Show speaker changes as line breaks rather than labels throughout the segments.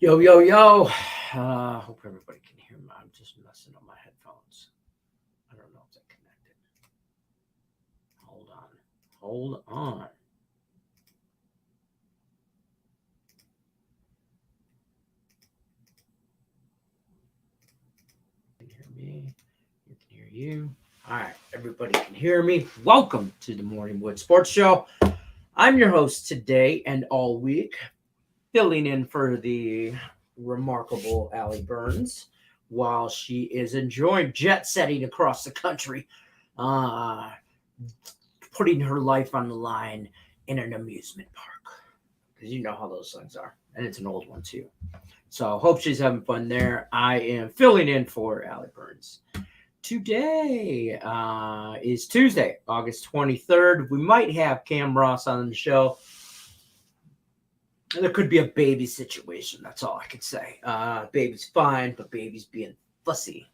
Yo, yo, yo. Hope everybody can hear me. I'm just messing up my headphones. I don't know if they're connected. Hold on. You can hear me. You can hear you. All right, everybody can hear me. Welcome to the Morning Wood Sports Show. I'm your host today and all week, filling in for the remarkable Allie Burns while she is enjoying jet setting across the country, putting her life on the line in an amusement park, because you know how those things are, and it's an old one too. So hope she's having fun there. I am filling in for Allie Burns. Today is Tuesday, August 23rd. We might have Cam Ross on the show. There could be a baby situation. That's all I can say. Baby's fine, but baby's being fussy.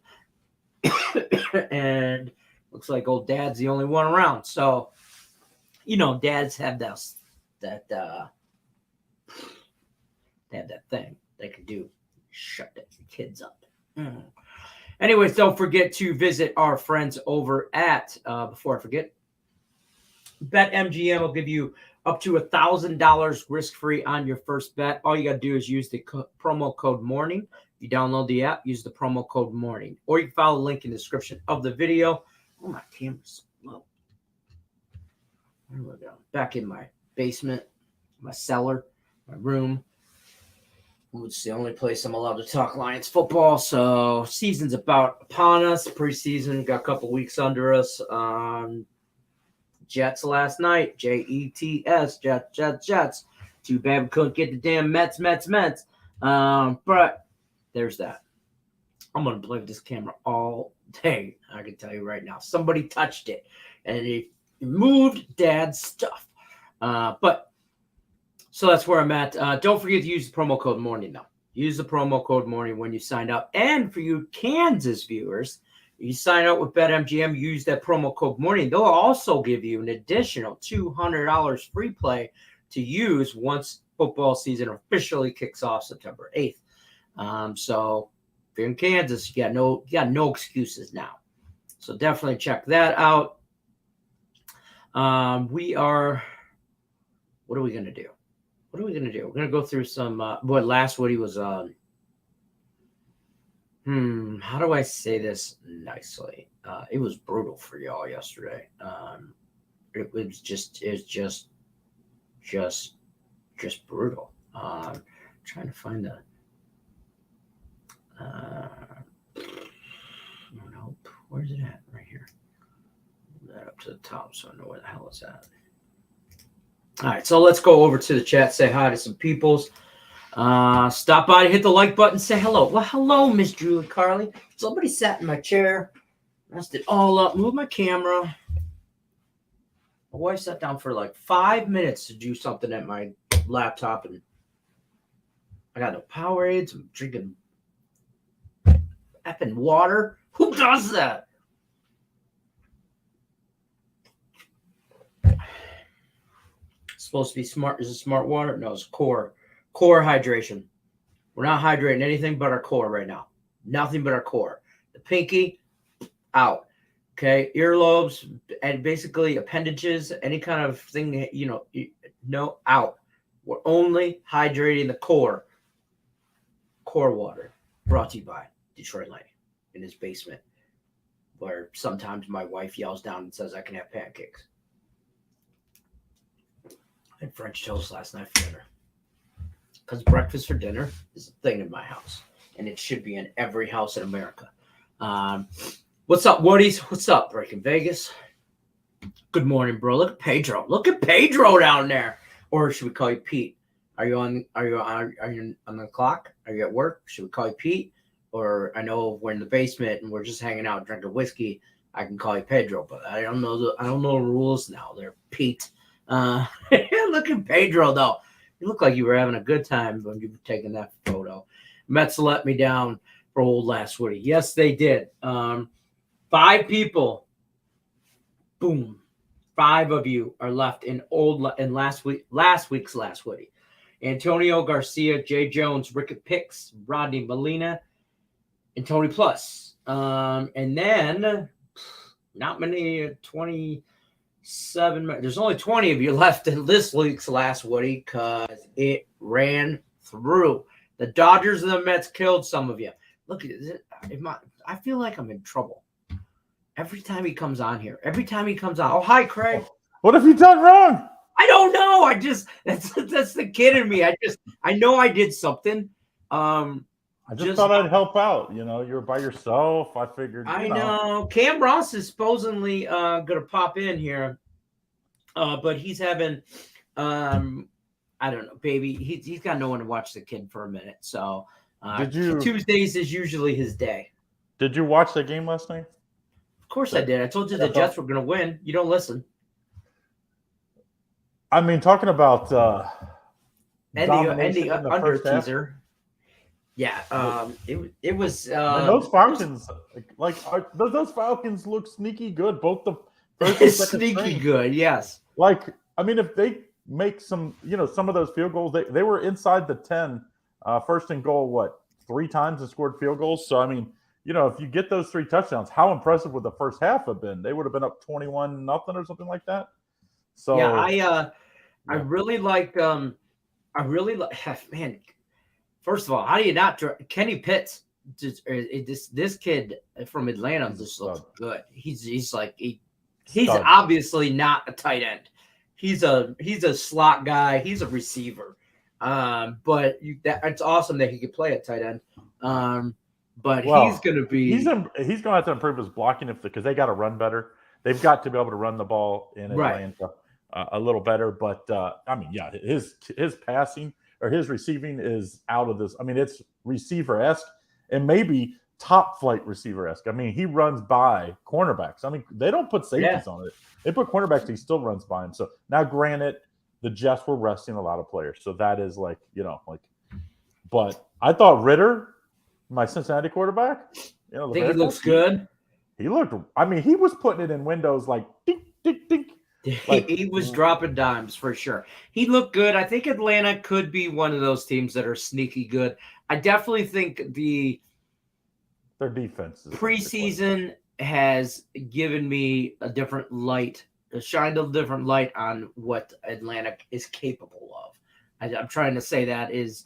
And looks like old dad's the only one around. So, you know, dads have they have that thing they can do. Shut the kids up. Anyways, don't forget to visit our friends over at, before I forget, BetMGM will give you up to $1,000 risk-free on your first bet. All you got to do is use the promo code MORNING. If you download the app, use the promo code MORNING. Or you can follow the link in the description of the video. Oh, my camera's low. There we go. Back in my basement, my cellar, my room. It's the only place I'm allowed to talk Lions football. So season's about upon us. Preseason got a couple weeks under us. Jets last night. Jets, Jets. Too bad we couldn't get the damn Mets. But there's that. I'm going to play with this camera all day. I can tell you right now. Somebody touched it. And it moved Dad's stuff. So that's where I'm at. Don't forget to use the promo code MORNING, though. Use the promo code MORNING when you sign up. And for you Kansas viewers, you sign up with BetMGM, use that promo code MORNING. They'll also give you an additional $200 free play to use once football season officially kicks off September 8th. So if you're in Kansas, you got no excuses now. So definitely check that out. What are we going to do? We're going to go through some, last Woody was, how do I say this nicely? It was brutal for y'all yesterday. It was just brutal. Trying to find the, nope. Where's it at? Right here. Move that up to the top so I know where the hell it's at. All right, so let's go over to the chat, say hi to some peoples. Stop by, hit the like button, say hello. Well, hello, Miss Julie Carly. Somebody sat in my chair, messed it all up, moved my camera. My wife sat down for like 5 minutes to do something at my laptop, and I got no Powerades. I'm drinking effing water. Who does that? Supposed to be smart. Is it smart water? No, it's core hydration. We're not hydrating anything but our core right now. Nothing but our core. The pinky out. Okay, earlobes and basically appendages, any kind of thing, out. We're only hydrating the core. Core water. Brought to you by Detroit Lenny in his basement, where sometimes my wife yells down and says I can have pancakes. I had French toast last night for dinner. Because breakfast for dinner is a thing in my house. And it should be in every house in America. What's up, Woodies? What's up, Breaking Vegas? Good morning, bro. Look at Pedro. Look at Pedro down there. Or should we call you Pete? Are you on the clock? Are you at work? Should we call you Pete? Or I know we're in the basement and we're just hanging out drinking whiskey. I can call you Pedro, but I don't know the rules now. They're Pete. Look at Pedro, though. You look like you were having a good time when you were taking that photo. Mets let me down for old last Woody. Yes, they did. 5 people. Boom. 5 of you are left in last week's last Woody. Antonio Garcia, Jay Jones, Rickett Picks, Rodney Molina, and Tony Plus. And then not many, 27. There's only 20 of you left in this week's last Woody because it ran through. The Dodgers and the Mets killed some of you. Look at it. I feel like I'm in trouble every time he comes on here. Every time he comes on. Oh, hi, Craig.
What have you done wrong?
I don't know. That's the kid in me. I know I did something.
I just thought I'd help out. You were by yourself. I figured.
I know. Cam Ross is supposedly going to pop in here, but he's having, I don't know, baby. He's got no one to watch the kid for a minute. So Tuesdays is usually his day.
Did you watch the game last night?
Of course I did. I told you the Jets were going to win. You don't listen.
I mean, talking about
and the under teaser. Yeah, it was.
Those Falcons, those Falcons look sneaky good. Both the first and second
sneaky
string.
Good, yes.
If they make some of those field goals, they were inside the 10, first and goal, 3 times and scored field goals. So if you get those 3 touchdowns, how impressive would the first half have been? They would have been up 21-0 or something like that. So
yeah, I really like. Man. First of all, how do you not Kenny Pitts? This kid from Atlanta just looks good. He's obviously not a tight end. He's a slot guy. He's a receiver. But it's awesome that he could play at tight end. But he's going to be
he's going to have to improve his blocking because they got to run better. They've got to be able to run the ball in Atlanta a little better. But his passing or his receiving is out of this. It's receiver-esque and maybe top-flight receiver-esque. He runs by cornerbacks. They don't put safeties on it. They put cornerbacks, he still runs by them. So now, granted, the Jets were resting a lot of players. So that is but I thought Ritter, my Cincinnati quarterback,
I think he looks good.
He looked, he was putting it in windows dink, dink, dink.
He was dropping dimes for sure. He looked good. I think Atlanta could be one of those teams that are sneaky good. I definitely think
their defense
preseason has given me a different light, shined a different light on what Atlanta is capable of. I'm trying to say that is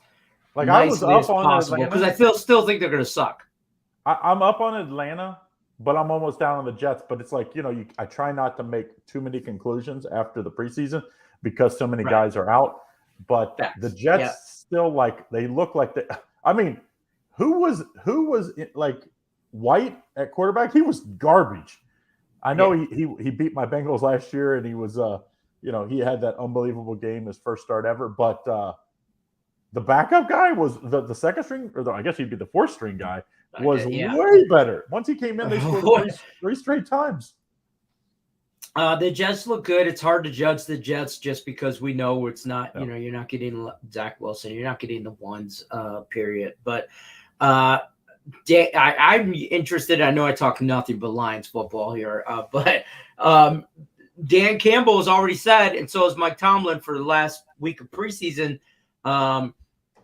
I was up on Atlanta
because I still think they're going to suck.
I'm up on Atlanta. But I'm almost down on the Jets. But it's I try not to make too many conclusions after the preseason because so many guys are out. But the Jets still they look like they. Who was White at quarterback? He was garbage. I know he beat my Bengals last year, and he was he had that unbelievable game, his first start ever. But the backup guy was the second string, or I guess he'd be the 4th string guy. Was way better. Once he came in, they scored 3 straight times.
The Jets look good. It's hard to judge the Jets just because we know it's not, you're not getting Zach Wilson. You're not getting the ones, period. But I'm interested. I know I talk nothing but Lions football here. But Dan Campbell has already said, and so has Mike Tomlin for the last week of preseason,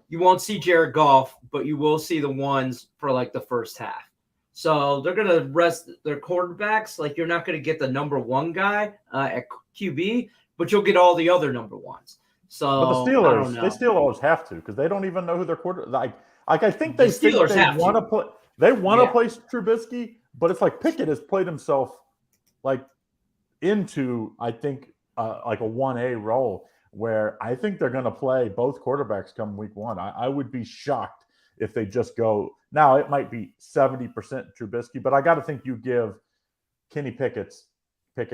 you won't see Jared Goff, but you will see the ones for the first half. So they're going to rest their quarterbacks. You're not going to get the number 1 guy at QB, but you'll get all the other number 1s. So
but the Steelers, they still always have to because they don't even know who their quarter. I think they want to play. They want to play Trubisky, but it's Pickett has played himself into a 1A role. Where I think they're going to play both quarterbacks come week 1. I would be shocked if they just go. Now, it might be 70% Trubisky, but I got to think you give Kenny Pickett. You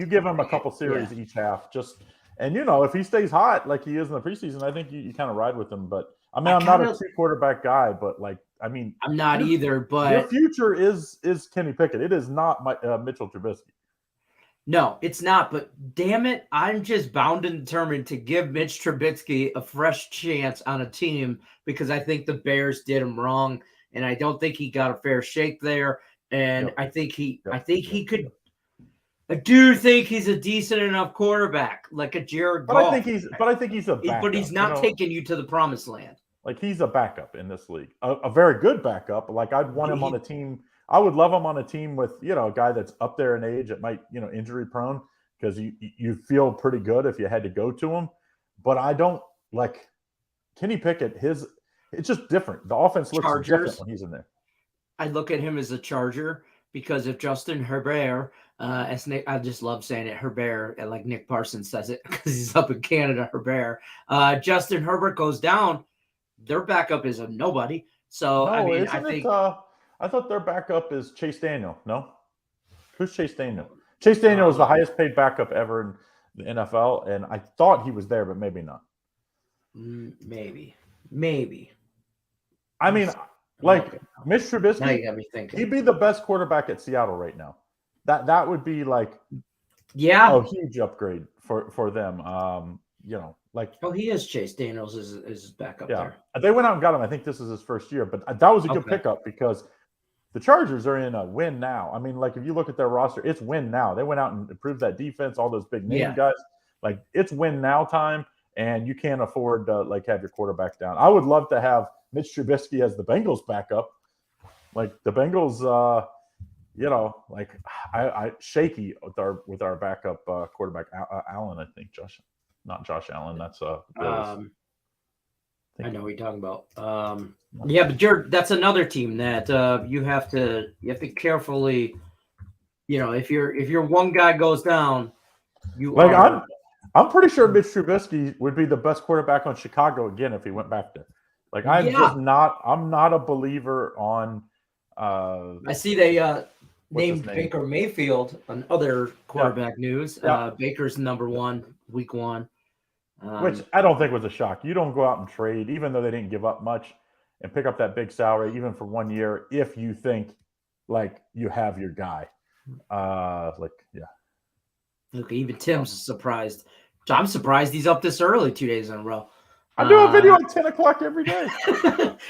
give him a couple series each half. If he stays hot like he is in the preseason, I think you kind of ride with him. But I'm not a 2-quarterback guy, but I'm
not either. But
your future is Kenny Pickett. It is not Mitchell Trubisky.
No, it's not. But damn it, I'm just bound and determined to give Mitch Trubisky a fresh chance on a team because I think the Bears did him wrong, and I don't think he got a fair shake there. And I think he could. I do think he's a decent enough quarterback, like a Jared Goff.
I think he's a backup.
But he's not taking you to the promised land.
Like he's a backup in this league, a very good backup. Like I'd want him on a team. I would love him on a team with a guy that's up there in age that might injury prone, because you feel pretty good if you had to go to him. But I don't like Kenny Pickett. It's just different. The offense looks different when he's in there.
I look at him as a Charger because if Justin Herbert, as Nick, I just love saying it, Herbert, like Nick Parsons says it because he's up in Canada, Herbert. Justin Herbert goes down, their backup is a nobody. So,
no,
I mean, I think.
I thought their backup is Chase Daniel. No? Who's Chase Daniel? Chase Daniel was the highest paid backup ever in the NFL, and I thought he was there, but maybe not.
Maybe.
I mean, like Mitch Trubisky,
now you got me thinking.
He'd be the best quarterback at Seattle right now. That would be like a huge upgrade for them.
He is Chase Daniels is back up there.
They went out and got him. I think this is his first year, but that was a good pickup because the Chargers are in a win now. I mean, like if you look at their roster, it's win now. They went out and improved that defense, all those big name guys. Like it's win now time, and you can't afford to have your quarterback down. I would love to have Mitch Trubisky as the Bengals backup. Like the Bengals, I shaky with our backup quarterback Allen. I think not Josh Allen. That's Bills.
I know what you're talking about. But that's another team that you have to carefully, if your one guy goes down,
I'm pretty sure Mitch Trubisky would be the best quarterback on Chicago again if he went back there. Like I'm not a believer on.
I see they named Baker Mayfield on other quarterback news. Baker's number 1 week 1.
Which I don't think was a shock. You don't go out and trade, even though they didn't give up much, and pick up that big salary, even for 1 year, if you think you have your guy.
Look, even Tim's surprised. I'm surprised he's up this early 2 days in a row.
I do a video at 10 o'clock every day.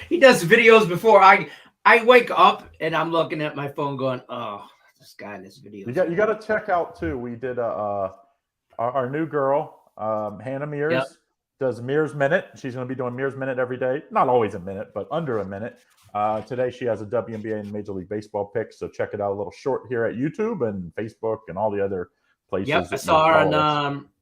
He does videos before I wake up and I'm looking at my phone going, oh, this guy in this video.
You got to check out too. We did our new girl. Hannah Mears does Mears Minute. She's going to be doing Mears Minute every day. Not always a minute, but under a minute. Today she has a WNBA and Major League Baseball pick, so check it out. A little short here at YouTube and Facebook and all the other places.
Yep, I saw her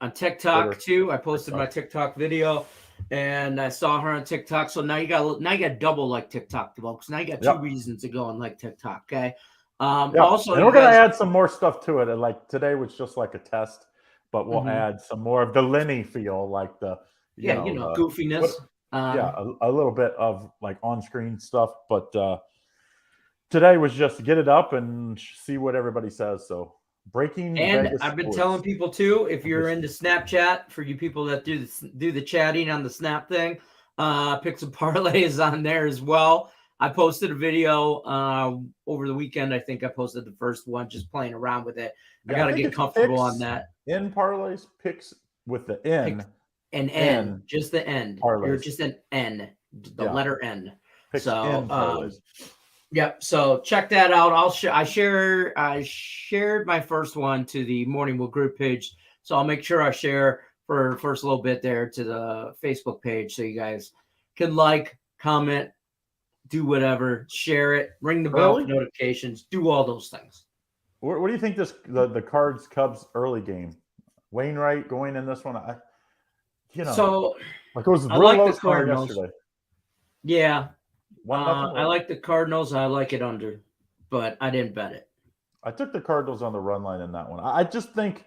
on TikTok Twitter. Too. I posted my TikTok video, and I saw her on TikTok. So now you got double like TikTok, folks. Now you got 2 reasons to go and like TikTok. Okay. Also,
and we're going to add some more stuff to it. And like today was just like a test. But we'll add some more of the Lenny feel, like the
goofiness.
A little bit of like on-screen stuff. But today was just to get it up and see what everybody says. So breaking.
And
Vegas
I've been
sports.
telling people too, if you're into Snapchat, for you people that do the chatting on the Snap thing, pick some parlays on there as well. I posted a video over the weekend. I think I posted the first one, just playing around with it. I got to get comfortable on that.
In parlays, picks with the N.
N, just the N.
Parlays.
You're just an N, the letter N.
Picks
so, so check that out. I shared my first one to the Morning Will group page. So I'll make sure I share for first little bit there to the Facebook page so you guys can comment, do whatever, share it, ring the bell for notifications, do all those things.
What do you think the Cards Cubs early game? Wainwright going in this one,
So
it was real low scoring yesterday.
Yeah, I like the Cardinals. I like it under, but I didn't bet it.
I took the Cardinals on the run line in that one. I just think,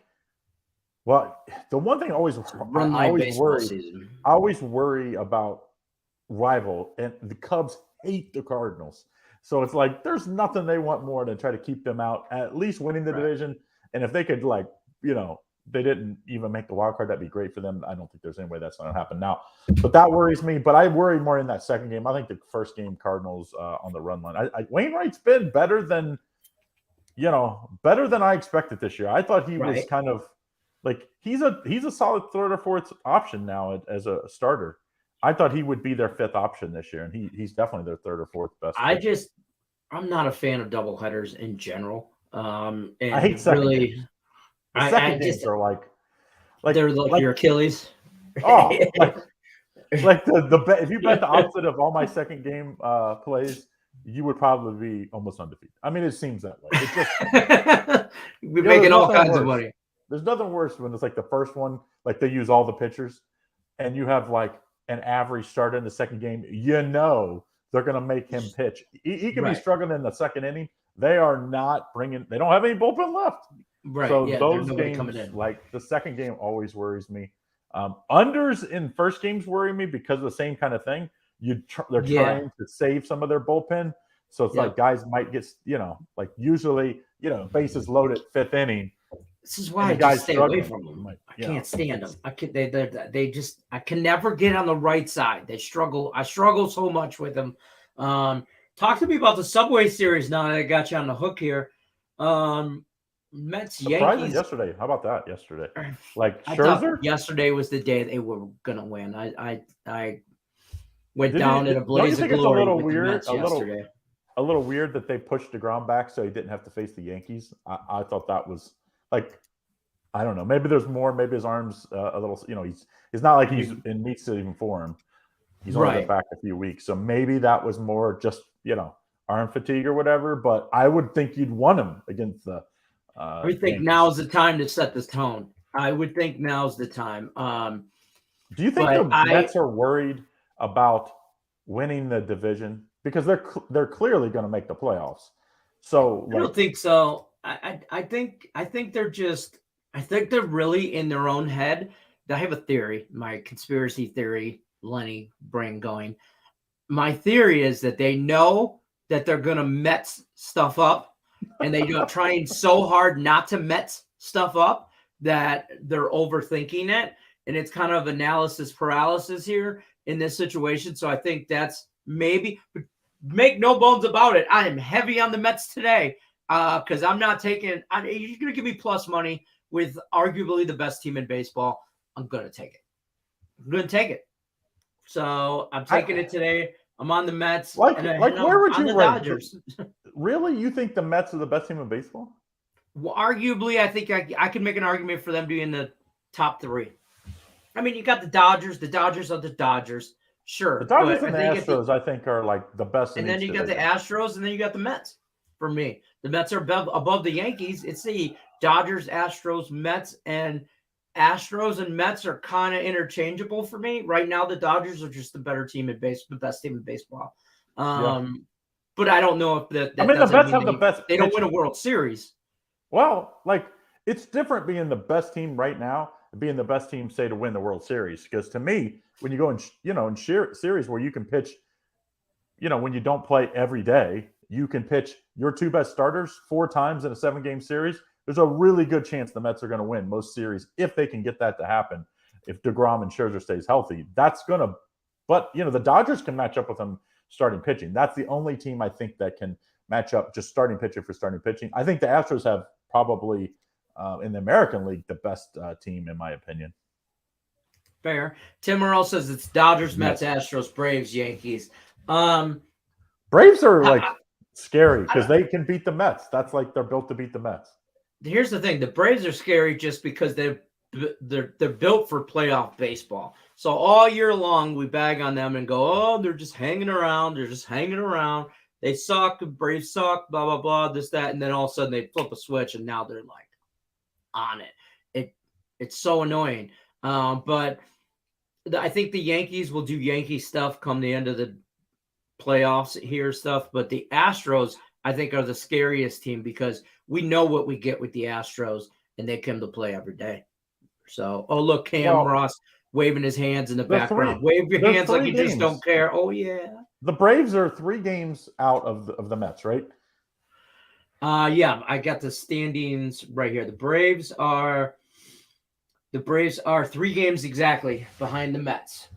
the one thing I always worry about rival, and the Cubs hate the Cardinals. So it's like there's nothing they want more than try to keep them out, at least winning the division. And if they could, they didn't even make the wild card, that'd be great for them. I don't think there's any way that's going to happen now. But that worries me. But I worry more in that second game. I think the first game, Cardinals on the run line. Wainwright's been better than I expected this year. I thought he was kind of like he's a solid third or fourth option now as a starter. I thought he would be their fifth option this year, and he's definitely their third or fourth best. I'm
not a fan of doubleheaders in general. And
I hate second games. The second games are like
they're like your Achilles.
Oh, like the if you bet the opposite of all my second game plays, you would probably be almost undefeated. I mean, it seems that way. It's just
we're making all kinds of money.
There's nothing worse when it's like the first one, like they use all the pitchers, and you have like an average starter in the second game. You know they're going to make him pitch. He can be struggling in the second inning. They are not bringing. They don't have any bullpen left.
Right.
So those games, like the second game, always worries me. Unders in first games worry me because of the same kind of thing. They're trying to save some of their bullpen, so it's like guys might get, like usually, bases loaded fifth inning.
This is why I just stay away from them. I can't stand them. I can never get on the right side. They struggle. I struggle so much with them. Talk to me about the Subway Series now that I got you on the hook here. Mets, Yankees.
Yesterday. How about that? Yesterday, like Scherzer.
Yesterday was the day they were gonna win. I went down in a blaze of glory.
A little weird that they pushed DeGrom back so he didn't have to face the Yankees. I thought that was like, I don't know. Maybe there's more. Maybe his arms a little. He's not like he's in meets to even form. He's only been back a few weeks, so maybe that was more just arm fatigue or whatever. But I would think you'd want him against the.
I would think now's the time to set this tone. I would think now's the time.
Do you think the Mets are worried about winning the division because they're clearly going to make the playoffs? So
I don't think so. I think they're really in their own head. I have a theory, my conspiracy theory, Lenny brain going. My theory is that they know that they're going to Mets stuff up. And they're trying so hard not to Mets stuff up that they're overthinking it. And it's kind of analysis paralysis here in this situation. So I think that's maybe, make no bones about it. I am heavy on the Mets today because I'm not taking, you're going to give me plus money with arguably the best team in baseball. I'm going to take it. I'm going to take it. So I'm taking it today. I'm on the Mets.
Where would you rank Dodgers? Really? You think the Mets are the best team in baseball?
Well, arguably, I think I could make an argument for them being in the top three. I mean, you got the Dodgers. The Dodgers are the Dodgers. Sure.
The Dodgers and the Astros, I think, are like the best.
And then you got the Astros, and then you got the Mets. For me, the Mets are above the Yankees. It's the Dodgers, Astros, Mets, and Astros and Mets are kind of interchangeable for me. Right now, the Dodgers are just the better team in the best team in baseball. But I don't know if the Mets have the best. They don't win a World Series.
Well, like it's different being the best team right now and being the best team, say, to win the World Series. Because to me, when you go in, in series where you can pitch, when you don't play every day, you can pitch your two best starters 4 times in a 7-game series. There's a really good chance the Mets are going to win most series if they can get that to happen. If DeGrom and Scherzer stays healthy, that's going to. But the Dodgers can match up with them starting pitching. That's the only team I think that can match up just starting pitcher for starting pitching. I think the Astros have probably in the American League the best team in my opinion.
Fair. Tim Morrell says it's Dodgers, Mets, Astros, Braves, Yankees.
Braves are like scary because they can beat the Mets. That's like they're built to beat the Mets.
Here's the thing: the Braves are scary just because they're built for playoff baseball. So all year long we bag on them and go, "Oh, they're just hanging around. They're just hanging around. They suck. The Braves suck. Blah blah blah. This that." And then all of a sudden they flip a switch and now they're like on it. It's so annoying. But I think the Yankees will do Yankee stuff come the end of the playoffs here stuff. But the Astros, I think, are the scariest team because we know what we get with the Astros, and they come to play every day. So, look, Cam Ross waving his hands in the background. Wave your hands like you just don't care. Oh, yeah.
The Braves are 3 games out of the Mets, right?
Yeah, I got the standings right here. The Braves are 3 games exactly behind the Mets.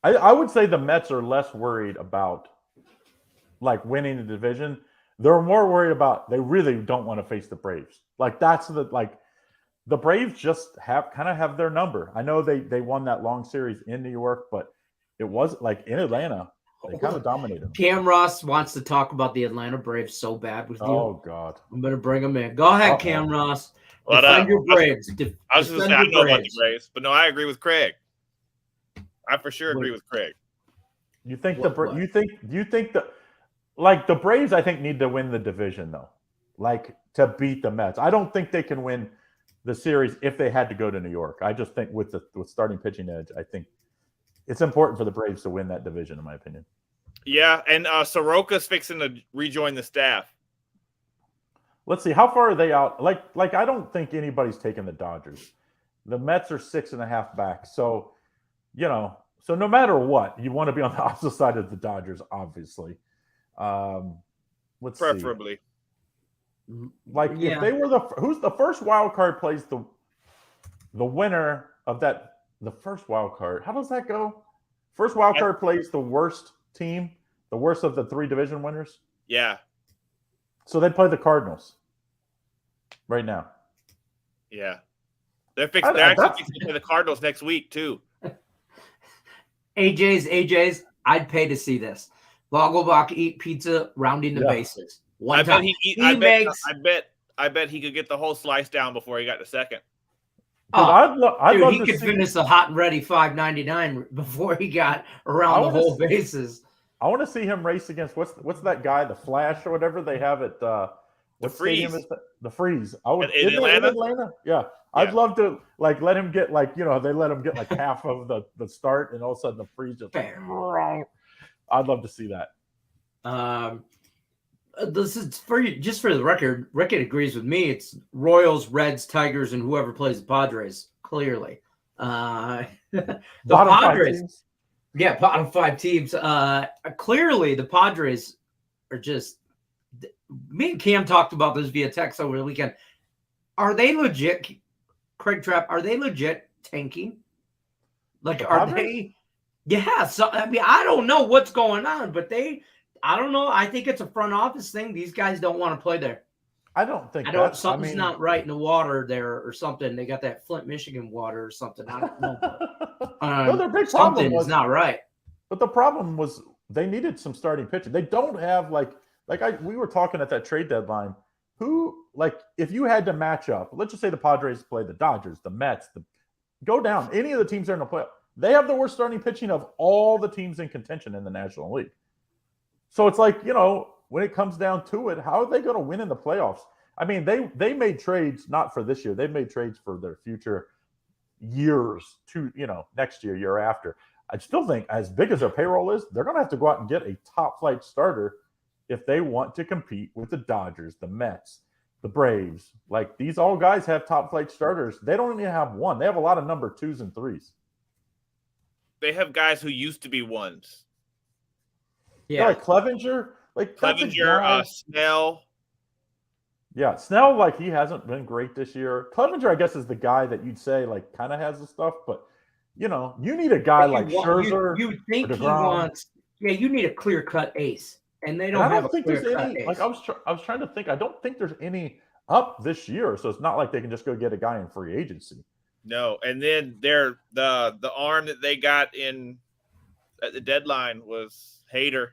I would say the Mets are less worried about like winning the division. They're more worried about they really don't want to face the Braves. Like that's the Braves just have their number. I know they won that long series in New York, but it was like in Atlanta. They kind of dominated them.
Cam Ross wants to talk about the Atlanta Braves so bad with you.
Oh, God.
I'm going to bring him in. Go ahead, Cam Ross.
What
Defend
up?
your Braves.
I was just going to say, I know about the Braves, but no, I agree with Craig. I for sure agree with Craig.
You think you think the Braves, I think, need to win the division, though, like to beat the Mets. I don't think they can win the series if they had to go to New York. I just think with starting pitching edge, I think it's important for the Braves to win that division, in my opinion.
Yeah, and Soroka's fixing to rejoin the staff.
Let's see, how far are they out? Like I don't think anybody's taking the Dodgers. The Mets are 6.5 back, so so no matter what, you want to be on the opposite side of the Dodgers, obviously. Let's
preferably.
See. If they were who's the first wild card plays the winner of that. The first wild card. How does that go? First wild card plays the worst team, the worst of the 3 division winners.
Yeah.
So they play the Cardinals right now.
Yeah. They're actually fixing to play the Cardinals next week too.
AJ's. I'd pay to see this. Vogelbach eat pizza, rounding the bases. One time.
I bet he could get the whole slice down before he got to second.
He could finish the hot and ready $5.99 before he got around the whole bases.
I want to see him race against what's that guy, the Flash or whatever they have at the
Freeze.
The Freeze.
In
Atlanta? Yeah. I'd love to let him get they let him get half of the start, and all of a sudden the Freeze just I'd love to see that.
This is for the record. Rickett agrees with me. It's Royals, Reds, Tigers, and whoever plays the Padres. Clearly, the Padres. Yeah, bottom 5 teams. Clearly, the Padres are just. Me and Cam talked about this via text over the weekend. Are they legit, Craig Trapp? Are they legit tanking? Are they? Yeah. So I don't know what's going on, but I don't know. I think it's a front office thing. These guys don't want to play there.
I don't think
something's not right in the water there or something. They got that Flint, Michigan water or something. I don't know.
Their big
something is not right.
But the problem was they needed some starting pitching. They don't have we were talking at that trade deadline. Who if you had to match up, let's just say the Padres play the Dodgers, the Mets, go down. Any of the teams that are in the playoff, they have the worst starting pitching of all the teams in contention in the National League. So it's when it comes down to it, how are they going to win in the playoffs? I mean, they made trades not for this year. They made trades for their future years to, next year after. I still think as big as their payroll is, they're going to have to go out and get a top flight starter if they want to compete with the Dodgers, the Mets, the Braves. These all guys have top flight starters. They don't even have one. They have a lot of number 2s and 3s.
They have guys who used to be 1s.
Yeah, Clevenger,
Snell.
Yeah, Snell, he hasn't been great this year. Clevenger, I guess, is the guy that you'd say kind of has the stuff, but you need a guy like Scherzer.
You think he wants? Yeah, you need a clear cut ace, and they don't have a clear cut ace.
I was trying to think. I don't think there's any up this year, so it's not like they can just go get a guy in free agency.
No, and then the arm that they got in at the deadline was Hader.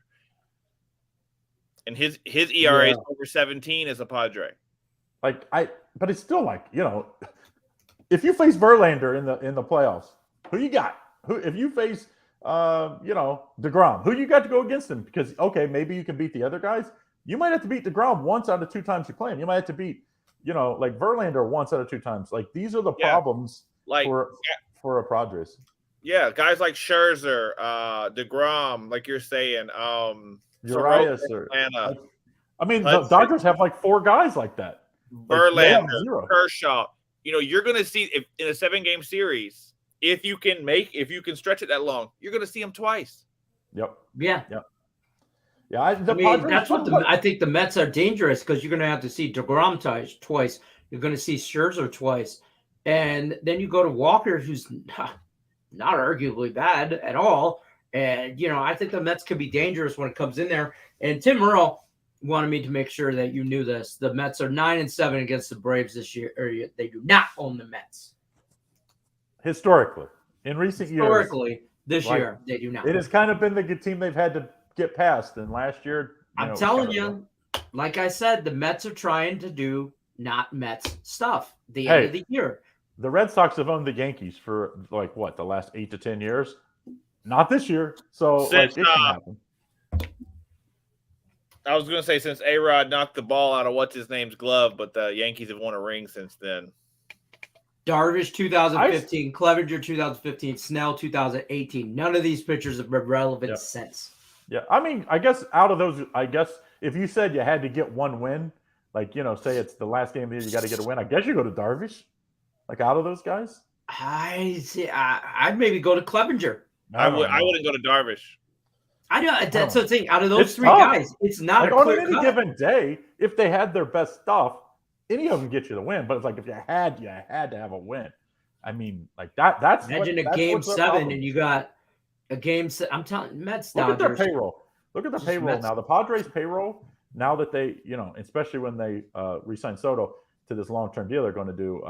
And his ERA is over 17 as a Padre.
But it's still if you face Verlander in the playoffs, who you got? If you face DeGrom, who you got to go against him? Because maybe you can beat the other guys. You might have to beat DeGrom once out of 2 times you play him. You might have to beat Verlander once out of 2 times. These are the problems for a Padres.
Yeah, guys like Scherzer, DeGrom, like you're saying,
Urias the Dodgers have 4 guys like that.
Verlander, Kershaw. You're going to see if in a 7-game series, if you can stretch it that long, you're going to see them twice.
Yep.
Yeah.
Yep. Yeah.
That's what I think the Mets are dangerous because you're going to have to see DeGrom twice. You're going to see Scherzer twice, and then you go to Walker, who's not arguably bad at all. And, I think the Mets could be dangerous when it comes in there. And Tim Merle wanted me to make sure that you knew this. The Mets are 9-7 against the Braves this year. Or they do not own the Mets.
Historically. In recent years.
This
Like,
year, they do not.
It has kind of been the good team they've had to get past. And last year,
I'm telling you, like I said, the Mets are trying to do not Mets stuff. The end of the year.
The Red Sox have owned the Yankees for like what, the last 8 to 10 years? Not this year. So
Since,
it can happen.
I was going to say since A-Rod knocked the ball out of what's-his-name's glove, but the Yankees have won a ring since then.
Darvish 2015, Clevenger 2015, Snell 2018. None of these pitchers have been relevant since.
Yeah, I mean, I guess out of those, if you said you had to get one win, like, say it's the last game of the year, you got to get a win, I guess you go to Darvish. Like, out of those guys?
I'd maybe go to Clevenger.
I wouldn't go to Darvish.
I know that's the thing. Out of those three
tough.
guys, it's not
like
a
on
clear
any
cut.
given day. If they had their best stuff, any of them get you the win. But it's like if you had to have a win. I mean, like that. That's
imagine a game 7 and you got a game. I'm telling Mets.
Look at their payroll. Look at the
Just
payroll
Mets.
now. The Padres payroll now that they, especially when they re-sign Soto to this long-term deal, they're going to do.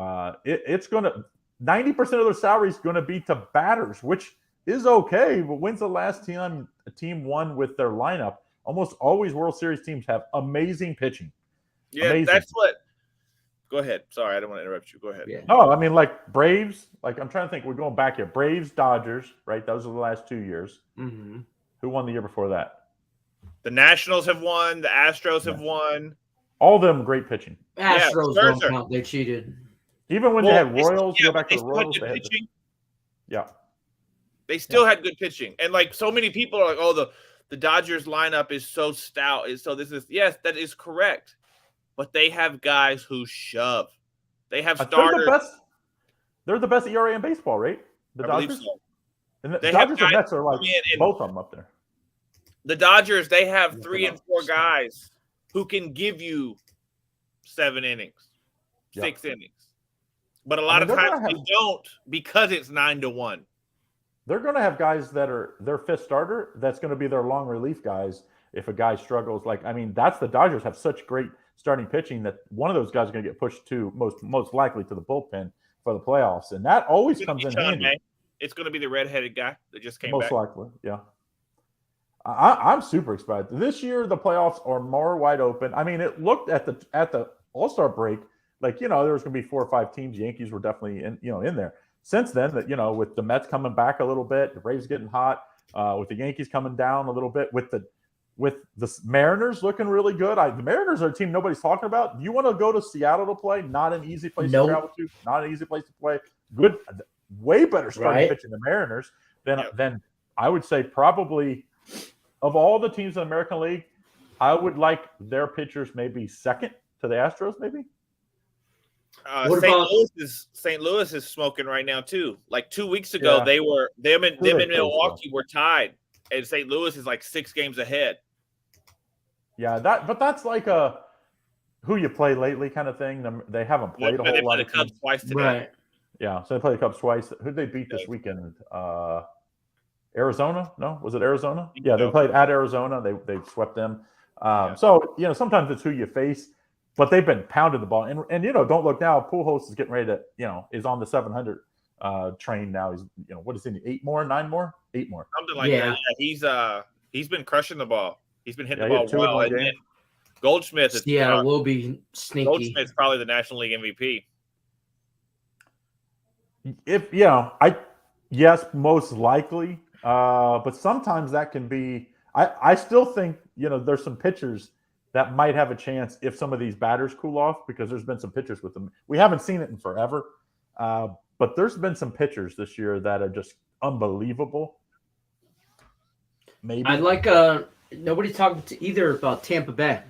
It's going to 90% of their salary is going to be to batters, which is okay. But when's the last time a team won with their lineup? Almost always World Series teams have amazing pitching.
Yeah,
amazing.
That's what. Go ahead. Sorry, I don't want to interrupt you. Go ahead.
Yeah.
No, I mean, like Braves. Like I'm trying to think. We're going back here. Braves, Dodgers. Right. Those are the last 2 years.
Mm-hmm.
Who won the year before that?
The Nationals have won. The Astros have won.
All of them great pitching.
Astros
Yeah,
don't
Scherzer.
count. They cheated.
Even when they had Royals, go back to the Royals.
They had good pitching.
Yeah.
They still had good pitching. And like so many people are like, oh, the Dodgers lineup is so stout. Yes, that is correct. But they have guys who shove. They have starters.
They're the best ERA in baseball, right? The
I
Dodgers.
believe so.
And the
They
Dodgers
have
and Mets are like
come in and-
both of them up there.
The Dodgers, they have 3 and 4 guys who can give you 7 innings, 6 innings. But a lot of times they don't because it's 9-1.
They're going to have guys that are their fifth starter. That's going to be their long relief guys. If a guy struggles, that's the Dodgers have such great starting pitching that one of those guys is going to get pushed to most likely to the bullpen for the playoffs, and that always comes in handy.
May. It's going to be the redheaded guy that just came back.
Most likely, yeah. I'm super excited. This year, the playoffs are more wide open. I mean, it looked at the All-Star break like there was going to be 4 or 5 teams. Yankees were definitely in there. Since then, that with the Mets coming back a little bit, the Braves getting hot, with the Yankees coming down a little bit, with the Mariners looking really good. The Mariners are a team nobody's talking about. You want to go to Seattle to play? Not an easy place to travel to. Not an easy place to play. Good, way better starting pitching than the Mariners. Then I would say probably of all the teams in the American League, I would like their pitchers maybe second to the Astros, maybe.
St. Louis is smoking right now too. Like 2 weeks ago, them and Milwaukee were tied, and St. Louis is like 6 games ahead.
Yeah, that's like a who you play lately kind of thing. They haven't played a whole lot.
They played the
of
Cubs twice today.
Right.
Yeah, so they played the Cubs twice. Who'd they beat this weekend? Arizona? No, was it Arizona? Yeah, they played at Arizona. They swept them. So sometimes it's who you face, but they've been pounding the ball. And don't look now. Pujols is getting ready to is on the 700 train now. He's what is he? 8 more, 9 more, 8 more.
Something like that. Yeah, he's been crushing the ball. He's been hitting the ball well. And then Goldschmidt is
will be sneaky.
Goldschmidt's probably the National League MVP.
Yes, most likely. But sometimes that can be. I still think there's some pitchers that might have a chance if some of these batters cool off, because there's been some pitchers with them. We haven't seen it in forever, but there's been some pitchers this year that are just unbelievable. Maybe
I'd like nobody's talking to either about Tampa Bay.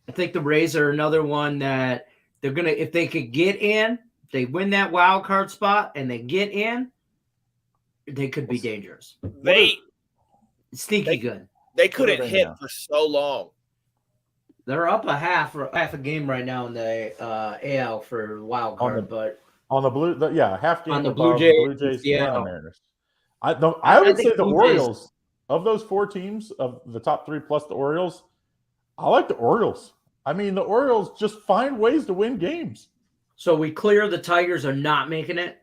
I think the Rays are another one that they're gonna, if they could get in, they win that wild card spot and they get in, they could be dangerous. Sneaky good.
They couldn't hit for so long.
They're up a half a game right now in the AL for wild card, but
on the half game
on the
Blue Jays, and the Mariners. I would say the Orioles. Of those 4 teams, of the top 3 plus the Orioles, I like the Orioles. I mean, the Orioles just find ways to win games.
So we clear the Tigers are not making it?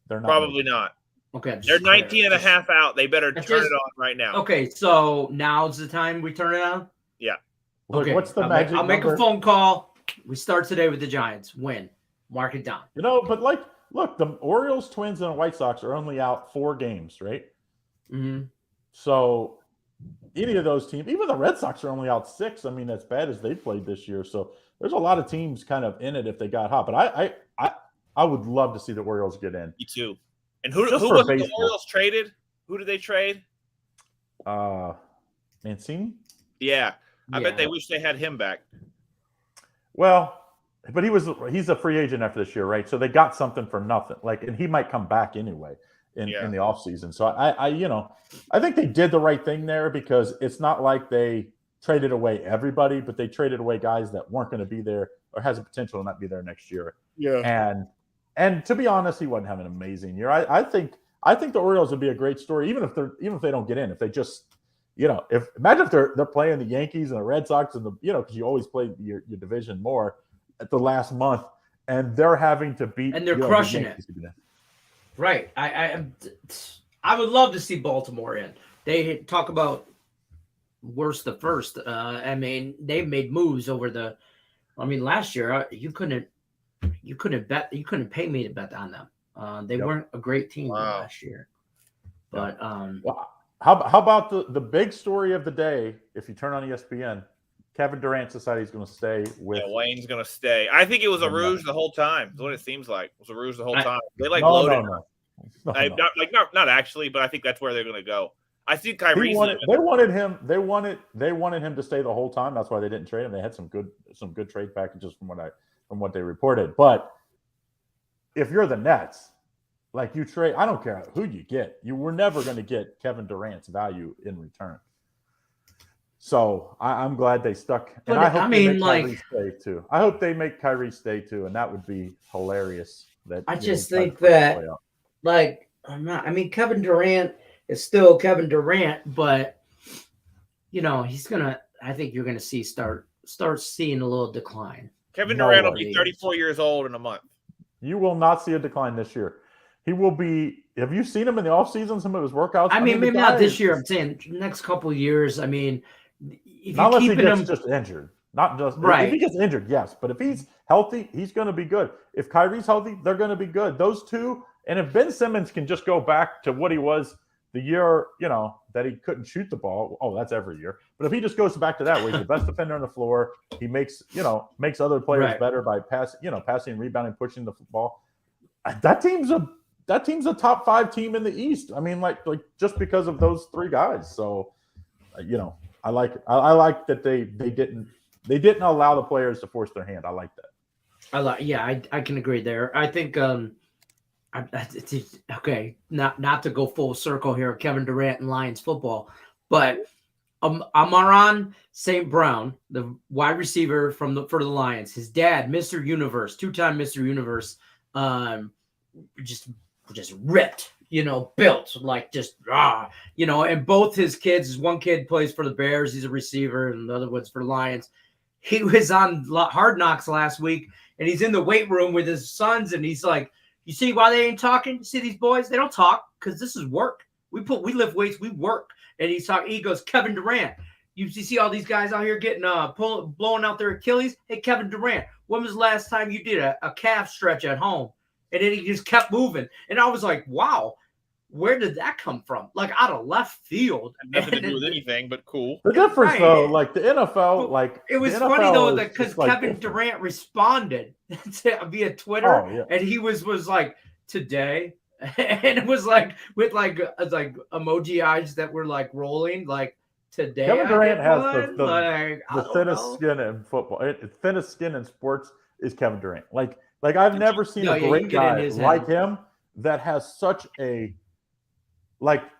They're not.
Probably not.
Okay.
They're 19 and a half out. They better turn it on right now.
Okay, so now's the time we turn it on?
Yeah.
Look,
Okay.
what's the magic
I'll make
number?
a phone call. We start today with the Giants. Win. Mark it down.
But look, the Orioles, Twins, and the White Sox are only out 4 games, right?
Mm-hmm.
So any of those teams, even the Red Sox are only out 6. I mean, as bad as they played this year. So there's a lot of teams kind of in it if they got hot. But I would love to see the Orioles get in.
Me too. And who was the Orioles traded? Who did they trade?
Mancini?
Yeah. I bet they wish they had him back.
Well, but he's a free agent after this year, right? So they got something for nothing. And he might come back anyway in the offseason. So I think they did the right thing there, because it's not like they traded away everybody, but they traded away guys that weren't going to be there or has a potential to not be there next year.
Yeah.
And to be honest, he wasn't having an amazing year. I think the Orioles would be a great story, even if they don't get in. If they just, imagine if they're playing the Yankees and the Red Sox and because you always play your division more at the last month, and they're having to beat,
and they're crushing it. Right. I would love to see Baltimore in. They talk about worst the first. I mean, they've made moves over last year you couldn't pay me to bet on them. They weren't a great team last year. But
well, how about the big story of the day? If you turn on ESPN, Kevin Durant decided he's going to stay with.
Yeah, Wayne's going to stay. I think it was a ruse the whole time. That's what it seems like. It was a ruse the whole time. They loaded. No. Not actually, but I think that's where they're going to go. I see Kyrie.
They wanted him. They wanted him to stay the whole time. That's why they didn't trade him. They had some good trade packages from what they reported. But if you're the Nets, you trade, I don't care who you get. You were never going to get Kevin Durant's value in return. So I'm glad they stuck. And I hope they make Kyrie stay too. I hope they make Kyrie stay too, and that would be hilarious.
I just think that, Kevin Durant is still Kevin Durant, but he's gonna. I think you're gonna see start seeing a little decline.
Kevin Durant will be 34 years old in a month.
You will not see a decline this year. He will be. Have you seen him in the offseason? Some of his workouts.
Maybe not this year. I'm saying next couple of years. If
not unless he gets just injured. Not just
right.
If he gets injured, yes. But if he's healthy, he's going to be good. If Kyrie's healthy, they're going to be good. Those two. And if Ben Simmons can just go back to what he was the year, that he couldn't shoot the ball. Oh, that's every year. But if he just goes back to that, where he's the best defender on the floor, he makes other players better by passing, rebounding, pushing the ball. That team's a top 5 team in the East. Just because of those 3 guys. So, I like it. I like that they didn't allow the players to force their hand. I like that.
I can agree there. I think okay, not to go full circle here, Kevin Durant and Lions football, but Amaron St. Brown, the wide receiver for the Lions, his dad, Mr. Universe, 2-time Mr. Universe, just ripped, built and both his kids, one kid plays for the Bears, he's a receiver, and the other one's for the Lions. He was on Hard Knocks last week, and he's in the weight room with his sons, and he's like, you see why they ain't talking? You see these boys? They don't talk because this is work. We lift weights, we work. And he goes, Kevin Durant. You see all these guys out here getting blowing out their Achilles? Hey, Kevin Durant, when was the last time you did a calf stretch at home? And then he just kept moving. And I was like, wow, where did that come from? Out of left field.
Nothing to do with anything, but cool.
The difference, though, the NFL,
it was funny, though, because Kevin Durant responded via Twitter, and he was like, today. And it was with emoji eyes that were rolling, today.
Kevin Durant has the thinnest skin in football. The thinnest skin in sports is Kevin Durant. I've never seen a great guy like him that has such a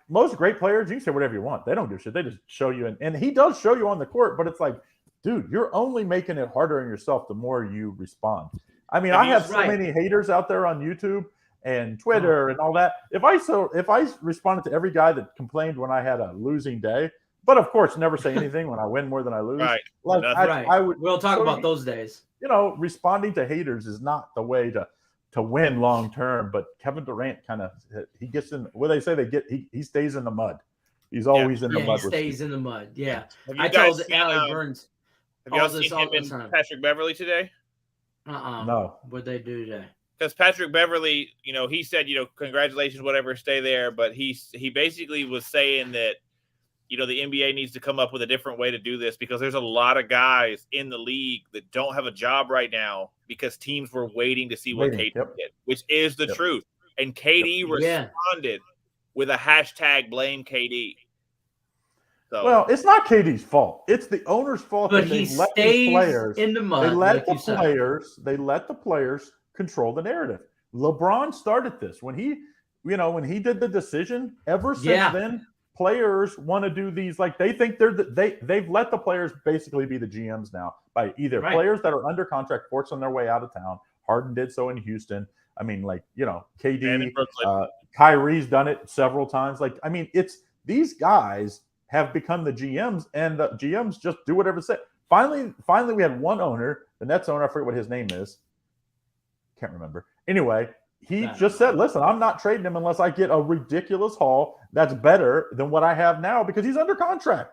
most great players. You can say whatever you want; they don't give a shit. They just show you, and he does show you on the court. But it's dude, you're only making it harder on yourself the more you respond. I have so many haters out there on YouTube and Twitter and all that. If I responded to every guy that complained when I had a losing day, but of course never say anything when I win more than I lose.
Right.
I would.
We'll talk about those days.
Responding to haters is not the way to to win long term. But Kevin Durant he gets in. What they say he stays in the mud. He's always in the mud.
He stays in the mud. Yeah.
Have you
I
guys
told
seen,
Allie Burns.
have y'all
all this
seen
all
him
the
and
time.
Patrick Beverly today?
No.
What'd they do today?
Because Patrick Beverly, he said, congratulations, whatever, stay there. But he basically was saying that, the NBA needs to come up with a different way to do this because there's a lot of guys in the league that don't have a job right now because teams were waiting to see what KD did, which is the truth. And KD responded with a hashtag blame KD. So,
well, it's not KD's fault. It's the owner's fault.
But he stays in the mud.
They let the players control the narrative. LeBron started this when he did the decision. Ever since then, players want to do these they think they've let the players basically be the GMs now by either players that are under contract forcing their way out of town. Harden did so in Houston. I mean, KD, Kyrie's done it several times. It's these guys have become the GMs, and the GMs just do whatever they say. Finally, we had one owner, the Nets owner. I forget what his name is. Can't remember. Anyway, he just said, listen, I'm not trading him unless I get a ridiculous haul that's better than what I have now because he's under contract.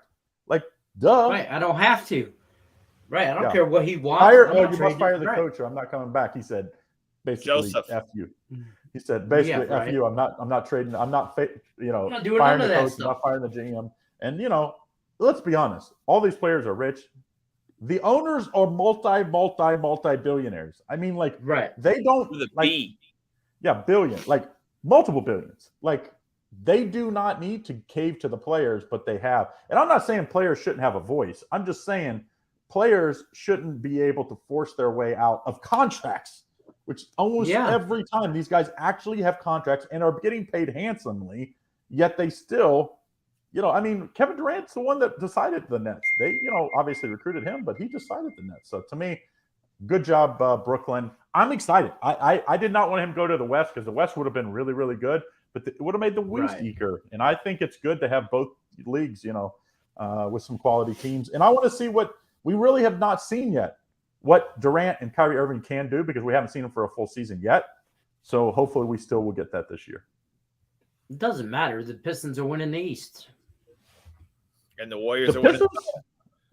Duh.
Right. I don't have to. Right. I don't care what he wants.
You must fire the coach or I'm not coming back. He said, basically, F you. He said, basically, F you. I'm not trading. I'm not firing the coach. I'm not firing the GM. And, let's be honest. All these players are rich. The owners are multi-billionaires. I mean, they don't billion, multiple billions. They do not need to cave to the players, but they have. And I'm not saying players shouldn't have a voice. I'm just saying players shouldn't be able to force their way out of contracts, which almost every time these guys actually have contracts and are getting paid handsomely, yet they still, Kevin Durant's the one that decided the Nets. They, obviously recruited him, but he decided the Nets. So to me, good job, Brooklyn. I'm excited. I did not want him to go to the West because the West would have been really, really good, but it would have made the West eager. And I think it's good to have both leagues, with some quality teams. And I want to see what we really have not seen yet, what Durant and Kyrie Irving can do because we haven't seen them for a full season yet. So hopefully we still will get that this year.
It doesn't matter. The Pistons are winning the East.
And the Warriors are winning.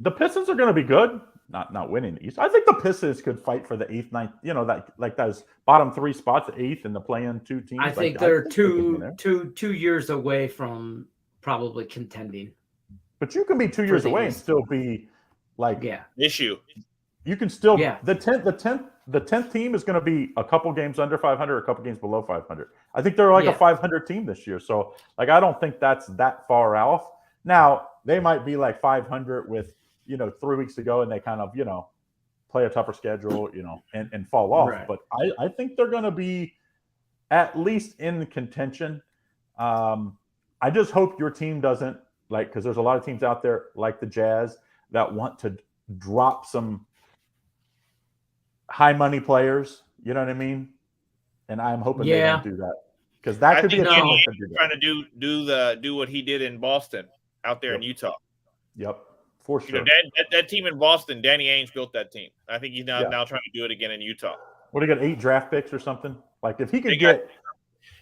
The Pistons are going to be good. Not winning the East. I think the Pistons could fight for the 8th, 9th, those bottom 3 spots, 8th, and the play-in 2 teams.
I think they're two years away from probably contending.
But you can be 2 years away and still be
issue.
You can still the 10th team is going to be a couple games under 500, a couple games below 500. I think they're a 500 team this year. So I don't think that's that far off. Now they might be 500 with 3 weeks to go and they kind of play a tougher schedule and fall off. Right. But I think they're going to be at least in the contention. I just hope your team doesn't because there's a lot of teams out there like the Jazz that want to drop some high money players, you know what I mean? And I'm hoping they don't do that because that could be a team
trying to do what he did in Boston out there in Utah.
Yep, for sure.
That team in Boston, Danny Ainge built that team. I think he's now trying to do it again in Utah.
What, he got 8 draft picks or something? If he could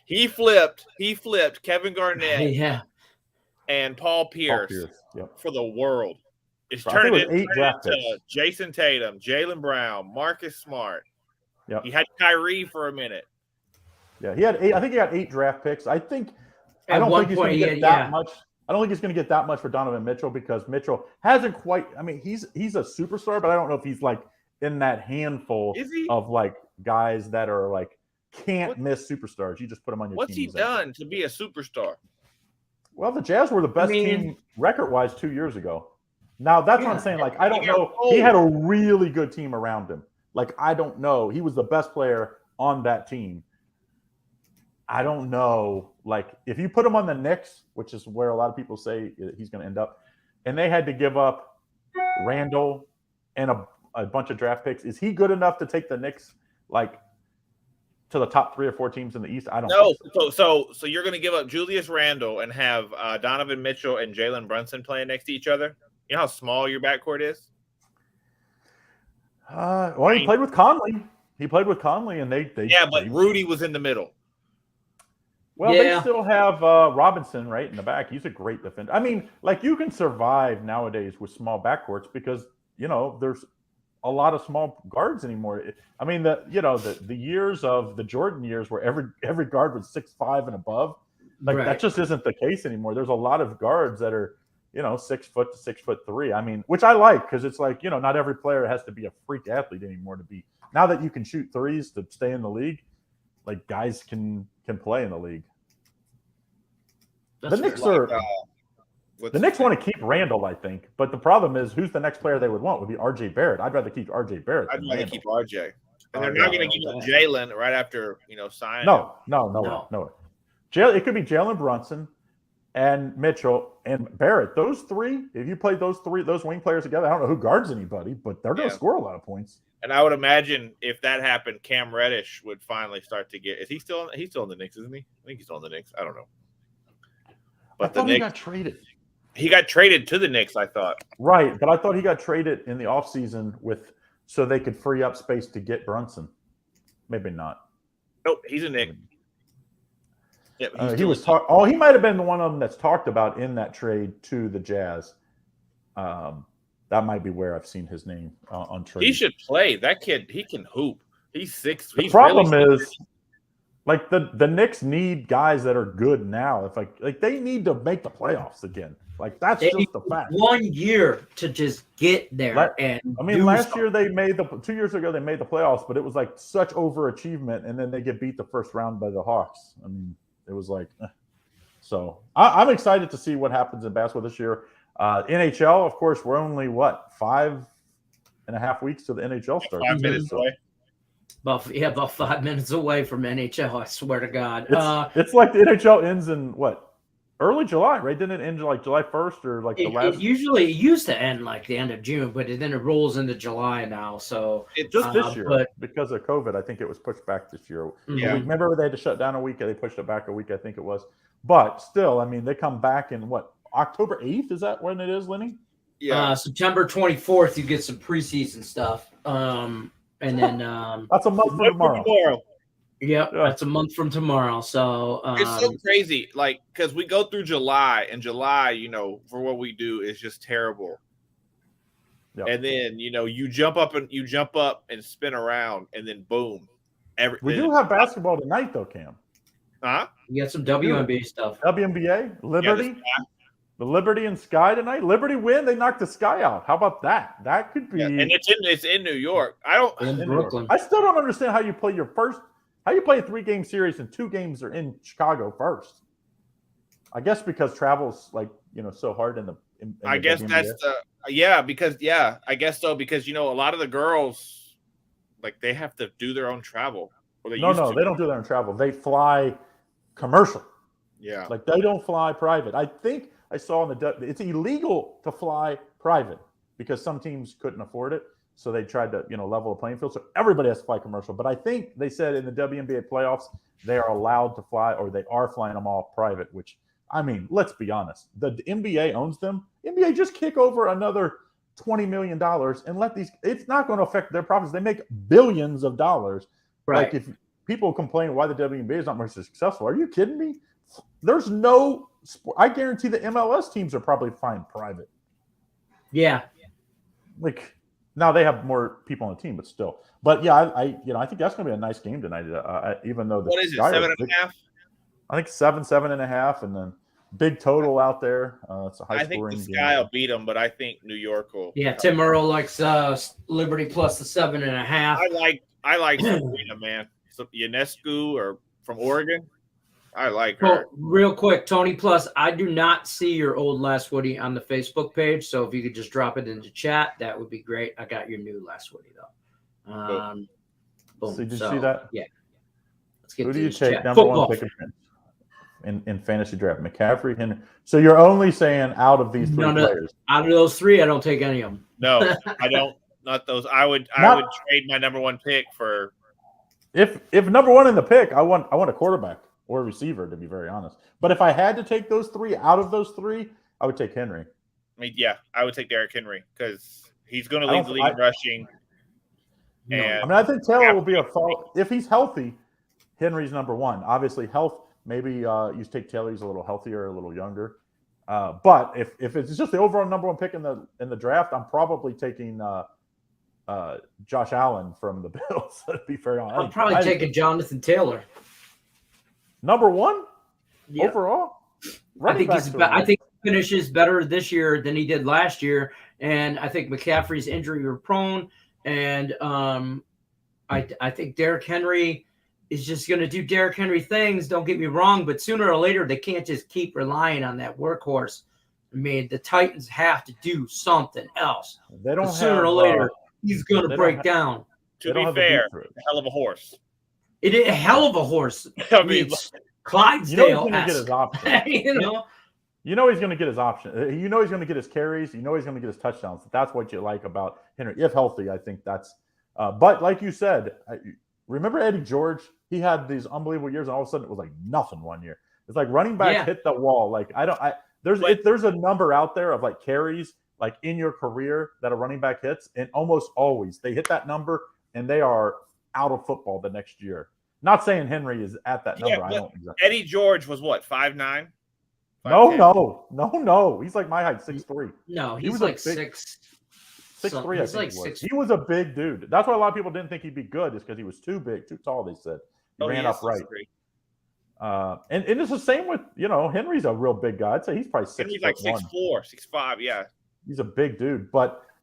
he flipped Kevin Garnett and Paul Pierce for the world. It's turned into Jason Tatum, Jaylen Brown, Marcus Smart.
Yep.
He had Kyrie for a minute.
Yeah, he had 8. I think he got 8 draft picks. I don't think he's going to get that much. I don't think he's going to get that much for Donovan Mitchell because Mitchell hasn't quite. I mean, he's a superstar, but I don't know if he's in that handful of guys that are can't miss superstars. You just put them on your team.
What's he done to be a superstar?
Well, the Jazz were the best team record-wise 2 years ago. Now, that's what I'm saying. I don't know. He had a really good team around him. I don't know. He was the best player on that team. I don't know. If you put him on the Knicks, which is where a lot of people say he's going to end up, and they had to give up Randall and a bunch of draft picks, is he good enough to take the Knicks to the top 3 or 4 teams in the East? I don't know.
So you're going to give up Julius Randle and have Donovan Mitchell and Jalen Brunson playing next to each other? You know how small your backcourt is?
He played with Conley. He played with Conley, and they
but Rudy was in the middle.
Well, they still have Robinson right in the back. He's a great defender. I mean, like, you can survive nowadays with small backcourts because, you know, there's a lot of small guards anymore. I mean, the years of the Jordan years where every guard was 6'5" and above, like that just isn't the case anymore. There's a lot of guards that are, you know, 6 foot to 6'3". I mean, which I like because it's like, you know, not every player has to be a freak athlete anymore to be. Now that you can shoot threes to stay in the league, like, guys can play in the league. The Knicks want to keep Randall, I think, but the problem is, who's the next player they would want? Would be R.J. Barrett. I'd rather keep R.J. Barrett.
I'd rather keep R.J. And they're not going to give up Jalen right after, you know, signing.
No. It could be Jalen Brunson and Mitchell and Barrett. Those three, if you play those wing players together, I don't know who guards anybody, but they're going to score a lot of points.
And I would imagine if that happened, Cam Reddish would finally start to get. Is he still? He's still in the Knicks, isn't he? I think he's still in the Knicks. I don't know. But
he got traded.
He got traded to the Knicks, I thought.
Right, but I thought he got traded in the offseason so they could free up space to get Brunson. Maybe not.
Nope, he's a Knick. Yeah,
he was he might have been the one of them that's talked about in that trade to the Jazz. That might be where I've seen his name on trade.
He should play. That kid, he can hoop. He's 6'.
The problem is, like, the Knicks need guys that are good now. If like they need to make the playoffs again. Like, that's just the fact.
1 year to just get there.
Last year 2 years ago they made the playoffs, but it was like such overachievement, and then they get beat the first round by the Hawks. I mean, it was like, so I'm excited to see what happens in basketball this year. NHL, of course, we're only 5.5 weeks to the NHL start.
5 minutes away.
About 5 minutes away from NHL. I swear to God.
It's like the NHL ends in early July, right? Didn't it end like July 1st or like the last?
It used to end like the end of June, but then it rolls into July now. So
just this year, but because of COVID, I think it was pushed back this year.
Yeah,
remember they had to shut down a week, and they pushed it back a week, I think it was. But still, I mean, they come back in October 8th? Is that when it is, Lenny?
Yeah,
September 24th. You get some preseason stuff, and then
that's a month from tomorrow.
Yep, that's a month from tomorrow. So
it's so crazy, like, because we go through July, and July, you know, for what we do is just terrible. Yep. And then, you know, you jump up and spin around, and then boom,
we do have basketball tonight, though, Cam.
Huh?
You got some WNBA stuff.
WNBA, Liberty, the Liberty and Sky tonight. Liberty win, they knocked the Sky out. How about that? That could be.
Yeah, and it's in New York.
In Brooklyn.
I still don't understand how you play a 3-game series and 2 games are in Chicago first. I guess because travel's so hard in
I guess WNBA. That's I guess so, because, you know, a lot of the girls, like, they have to do their own travel.
They don't do their own travel. They fly commercial.
Yeah.
Like, they don't fly private. I think I saw it's illegal to fly private because some teams couldn't afford it. So they tried to, level the playing field. So everybody has to fly commercial. But I think they said in the WNBA playoffs, they are allowed to fly, or they are flying them all private, which, I mean, let's be honest. The NBA owns them. NBA just kick over another $20 million and let it's not going to affect their profits. They make billions of dollars. Right. Like, if people complain why the WNBA is not more successful, are you kidding me? There's no sport. I guarantee the MLS teams are probably flying private.
Yeah.
Like, now they have more people on the team, but still. But yeah, I think that's going to be a nice game tonight. Even though
what is it, 7.5?
I think 7.5, and then big total out there. It's a high scoring game.
I think the Sky will beat them, but I think New York will.
Yeah, Tim Earl likes Liberty plus the 7.5.
I like Sabrina, man. So Ionescu or from Oregon. I like her.
Real quick, Tony Plus, I do not see your old Last Woody on the Facebook page, so if you could just drop it into chat, that would be great. I got your new Last Woody, though. Boom.
So did you see that?
Yeah. Let's get
Who
to
do you
this
take
chat.
number
Football.
one pick in fantasy draft? McCaffrey, Henry. So you're only saying out of these 3 players?
Out of those 3, I don't take any of them.
No, I don't. Not those. I would trade my number 1 pick for.
If number 1 in the pick, I want a quarterback or a receiver, to be very honest. But if I had to take those 3 out of those 3, I would take Henry.
I mean, yeah, I would take Derrick Henry because he's going to lead the league in rushing.
No.
And
I mean, I think Taylor will be a fall if he's healthy. Henry's number one. Obviously, health. Maybe you take Taylor. He's a little healther, a little younger. But if it's just the overall number one pick in the draft, I'm probably taking Josh Allen from the Bills. To be fair,
I'm probably taking Jonathan Taylor.
Number one
Yep.
overall.
I think he finishes better this year than he did last year, and I think McCaffrey's injury prone, and I think Derrick Henry is just going to do Derrick Henry things. Don't get me wrong, but sooner or later they can't just keep relying on that workhorse. I mean, the Titans have to do something else.
They don't.
Sooner or later, he's going to break down.
To be fair, a hell of a horse.
It is a hell of a horse.
I mean,
Clydesdale.
You know he's going to get his option. You know he's going to get his option. You know he's going to get his carries. You know he's going to get his touchdowns. That's what you like about Henry. If healthy, I think that's. But like you said, remember Eddie George? He had these unbelievable years, and all of a sudden it was like nothing one year. It's like running back hit the wall. Like there's a number out there of like carries like in your career that a running back hits, and almost always they hit that number and they are out of football the next year. Not saying Henry is at that number. I don't exactly.
Eddie George was what, 5'9"?
No. He's like my height, 6'3".
No, he was like 6'3".
6'3", I think he was. He was a big dude. That's why a lot of people didn't think he'd be good, is because he was too big, too tall, they said. He ran upright. And it's the same with, Henry's a real big guy. I'd say he's probably 6'1".
Henry's like 6'4", 6'5", yeah.
He a big dude,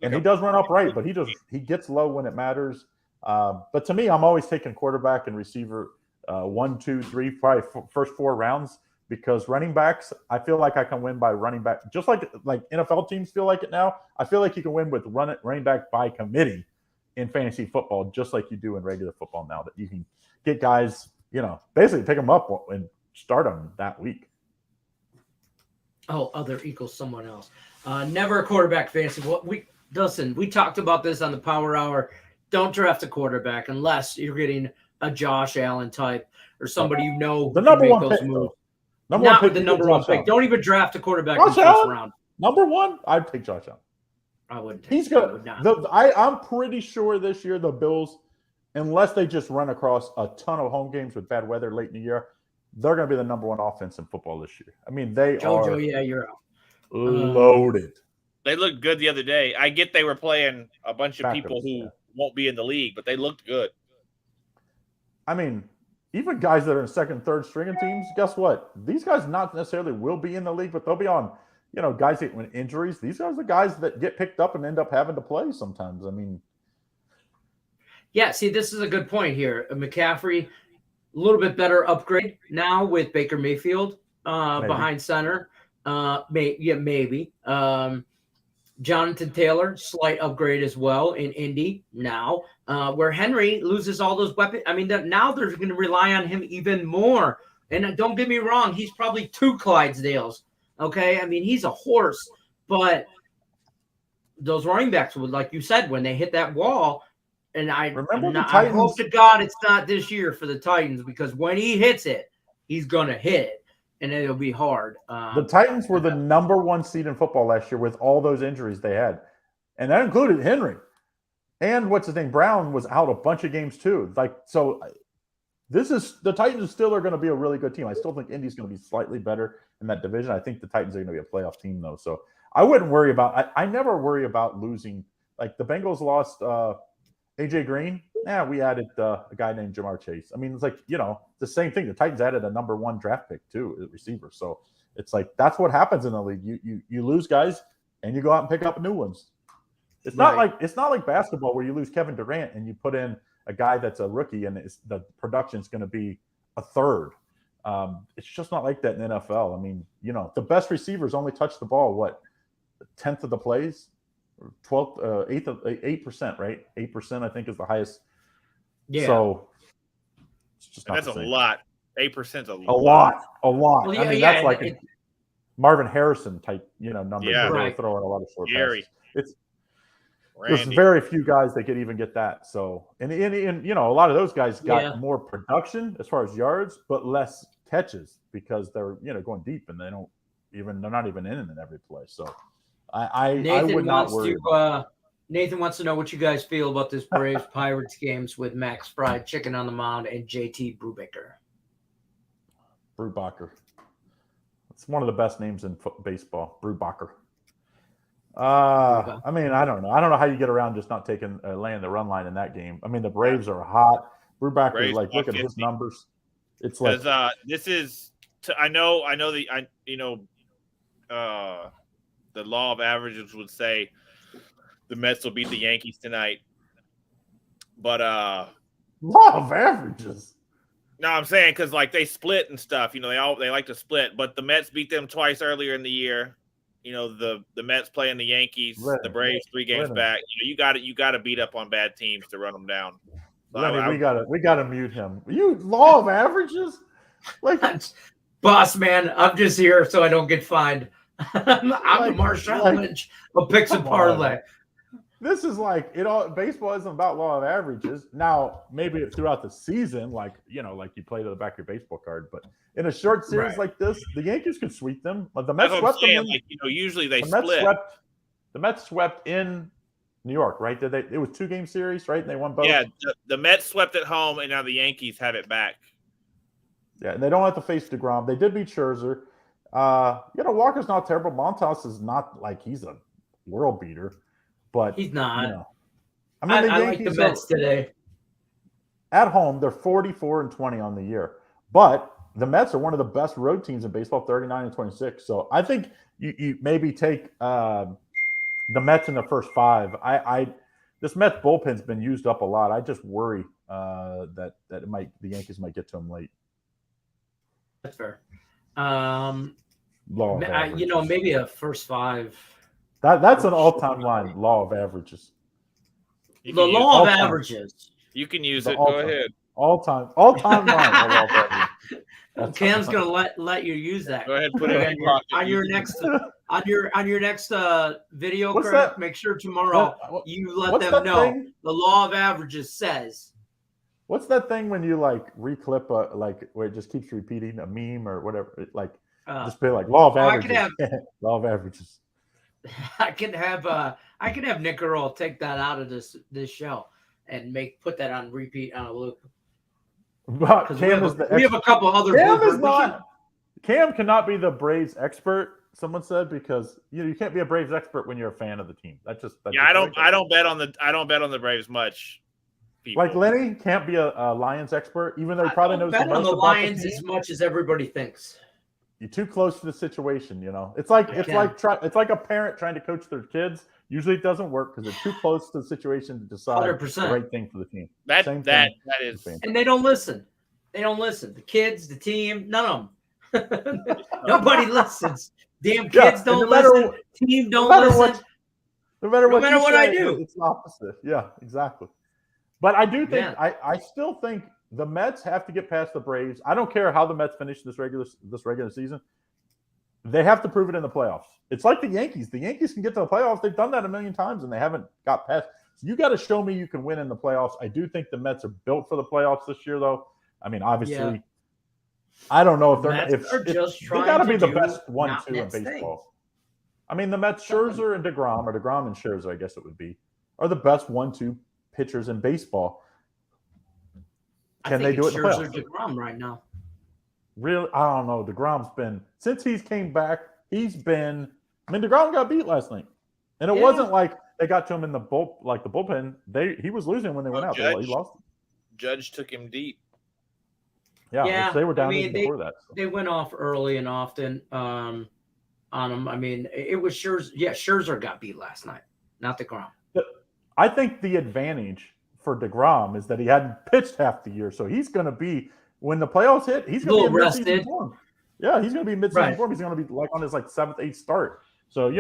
and he does run upright, but he gets low when it matters. But to me, I'm always taking quarterback and receiver 1, 2, 3, probably first 4 rounds, because running backs, I feel like I can win by running back. Just like NFL teams feel like it now, I feel like you can win with running back by committee in fantasy football, just like you do in regular football now, that you can get guys, basically pick them up and start them that week.
Oh, other equals someone else. Never a quarterback fantasy. We talked about this on the Power Hour. Don't draft a quarterback unless you're getting a Josh Allen type or somebody
the number one pick.
Not with the number one pick. Don't even draft a quarterback in the first round.
Number one, I'd take Josh Allen.
I wouldn't.
He's good. I'm pretty sure this year the Bills, unless they just run across a ton of home games with bad weather late in the year, they're going to be the number one offense in football this year. I mean, they are.
Yeah, you're out.
Loaded.
They looked good the other day. I get they were playing a bunch of people who won't be in the league, but they looked good.
I mean, even guys that are in second, third string teams, guess what? These guys not necessarily will be in the league, but they'll be on, guys that with injuries. These guys are the guys that get picked up and end up having to play sometimes. I mean.
Yeah, see, this is a good point here. McCaffrey, a little bit better upgrade now with Baker Mayfield behind center. Maybe. Jonathan Taylor, slight upgrade as well in Indy now, where Henry loses all those weapons. I mean, now they're going to rely on him even more. And don't get me wrong, he's probably 2 Clydesdales. Okay, I mean, he's a horse, but those running backs would, like you said, when they hit that wall, and I hope to God it's not this year for the Titans, because when he hits it, he's going to hit it. And it'll be hard.
The Titans were the number 1 seed in football last year with all those injuries they had. And that included Henry. And what's his name? Brown was out a bunch of games too. The Titans still are going to be a really good team. I still think Indy's going to be slightly better in that division. I think the Titans are going to be a playoff team though. So I wouldn't worry about, I never worry about losing. Like the Bengals lost AJ Green. We added a guy named Jamar Chase. I mean, it's like, the same thing. The Titans added a number 1 draft pick too, a receiver. So it's like, that's what happens in the league. You lose guys and you go out and pick up new ones. It's not like basketball where you lose Kevin Durant and you put in a guy that's a rookie and the production's going to be a third. It's just not like that in NFL. I mean, the best receivers only touch the ball, a tenth of the plays, 8%, right? 8%, I think, is the highest. Yeah. So it's just
that's a lot. 8% is a
lot.
Well,
I mean, that's like a Marvin Harrison type, number.
Yeah,
right. Throwing a lot of short passes.
Randy.
There's very few guys that could even get that. So, and a lot of those guys got more production as far as yards, but less catches because they're going deep and they're not even in every play. So, I would not worry.
Nathan wants to know what you guys feel about this Braves Pirates games with Max Fried Chicken on the mound and JT Brubaker.
Brubaker. It's one of the best names in baseball. Brubaker. I mean, I don't know. I don't know how you get around just not taking laying the run line in that game. I mean, the Braves are hot. Brubaker, like, look at his numbers. It's like
this is. I know the law of averages would say the Mets will beat the Yankees tonight, but
law of averages.
No, I'm saying because like they split and stuff. You know, they like to split, but the Mets beat them twice earlier in the year. You know, the Mets playing the Yankees, the Braves 3 games back. You know, you got to beat up on bad teams to run them down. So
Lenny, we gotta mute him. You law of averages, like
boss man. I'm just here so I don't get fined. I'm the Marshawn Lynch of picks and parlay.
This is like it all. Baseball isn't about law of averages. Now, maybe throughout the season, like you play to the back of your baseball card. But in a short series like this, the Yankees could sweep them. The Mets swept them.
Like, usually they split.
The Mets swept in New York, right? It was 2-game series, right? And they won both.
Yeah, the Mets swept at home, and now the Yankees have it back.
Yeah, and they don't have to face DeGrom. They did beat Scherzer. Walker's not terrible. Montas is not like he's a world beater. But
he's not.
I mean,
I like the Mets today.
At home, they're 44-20 on the year. But the Mets are one of the best road teams in baseball, 39-26. So I think you maybe take the Mets in the first 5. This Mets bullpen's been used up a lot. I just worry that the Yankees might get to them late.
That's fair.
Maybe
a first 5.
That's an all-time line, law of averages.
The law of averages.
You can use it. Go ahead.
All-time line. Law of averages.
Cam's gonna let you use that.
Go ahead, put it
on your next video.
What's
Craig,
that?
Make sure tomorrow you let them know the law of averages says.
What's that thing when you like reclip where it just keeps repeating a meme or whatever? Just be like law of averages. Law of averages.
I can have Nick Earl take that out of this show and put that on repeat on a loop.
But
we have a couple other.
Cam cannot be the Braves expert. Someone said because you can't be a Braves expert when you're a fan of the team.
I don't bet on the Braves much. People.
Like Lenny can't be a Lions expert, even though he probably knows
bet on the Lions as much as everybody thinks.
You're too close to the situation, It's like a parent trying to coach their kids. Usually it doesn't work because they're too close to the situation to decide
100%.
the right thing for the team.
That is,
and they don't listen. The kids, the team, none of them. Nobody listens. Damn kids don't listen. Team don't listen.
No matter what
I do,
it's opposite. Yeah, exactly. But I do think I still think the Mets have to get past the Braves. I don't care how the Mets finish this regular season. They have to prove it in the playoffs. It's like the Yankees. The Yankees can get to the playoffs. They've done that a million times, and they haven't got past. So you got to show me you can win in the playoffs. I do think the Mets are built for the playoffs this year, though. I mean, obviously, I don't know if they got to be the best 1-2 in baseball. Things. I mean, the Mets, Scherzer and DeGrom, or DeGrom and Scherzer, I guess it would be, are the best 1-2 pitchers in baseball. Can they do it in the playoffs?
DeGrom right now.
Really? I don't know. DeGrom's been – since he's came back, DeGrom got beat last night. And it wasn't like they got to him in the bullpen. He was losing when they went out. He lost.
Judge took him deep.
Yeah. They were down before that. So.
They went off early and often on him. I mean, it was Scherzer. Yeah, Scherzer got beat last night, not DeGrom.
I think the advantage for DeGrom is that he hadn't pitched half the year. So he's going to be – when the playoffs hit, he's going to be mid-season form. Yeah, he's going to be mid-season form. He's going to be like on his 7th, 8th start. So,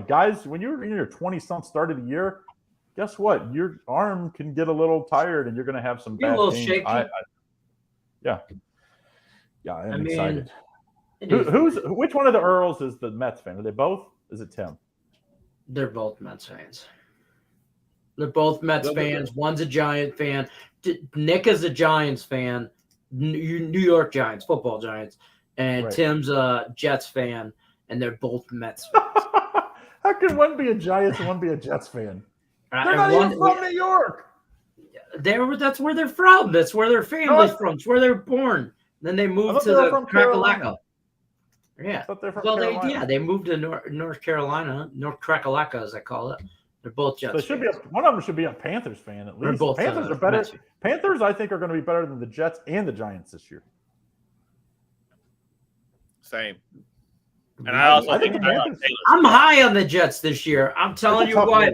guys, when you're in your 20-something start of the year, guess what? Your arm can get a little tired and you're going to have some bad games.
Shaky.
I'm excited. Which one of the Earls is the Mets fan? Are they both? Is it Tim?
They're both Mets fans. They're both Mets fans. One's a Giant fan. Nick is a Giants fan. New York Giants, football Giants, and Tim's a Jets fan, and they're both Mets fans.
How can one be a Giants and one be a Jets fan? They're not even from New York.
That's where they're from. That's where their family's from. It's where they're born. Then they moved to the Crack-a-Lacka. Yeah. They moved to North Carolina, North Crack-a-Lacka, as I call it. They're both Jets.
So one of them should be a Panthers fan at least.
Both,
Panthers are better. Panthers, I think, are going to be better than the Jets and the Giants this year.
Same. And I also think
I'm high on the Jets this year. I'm telling you what.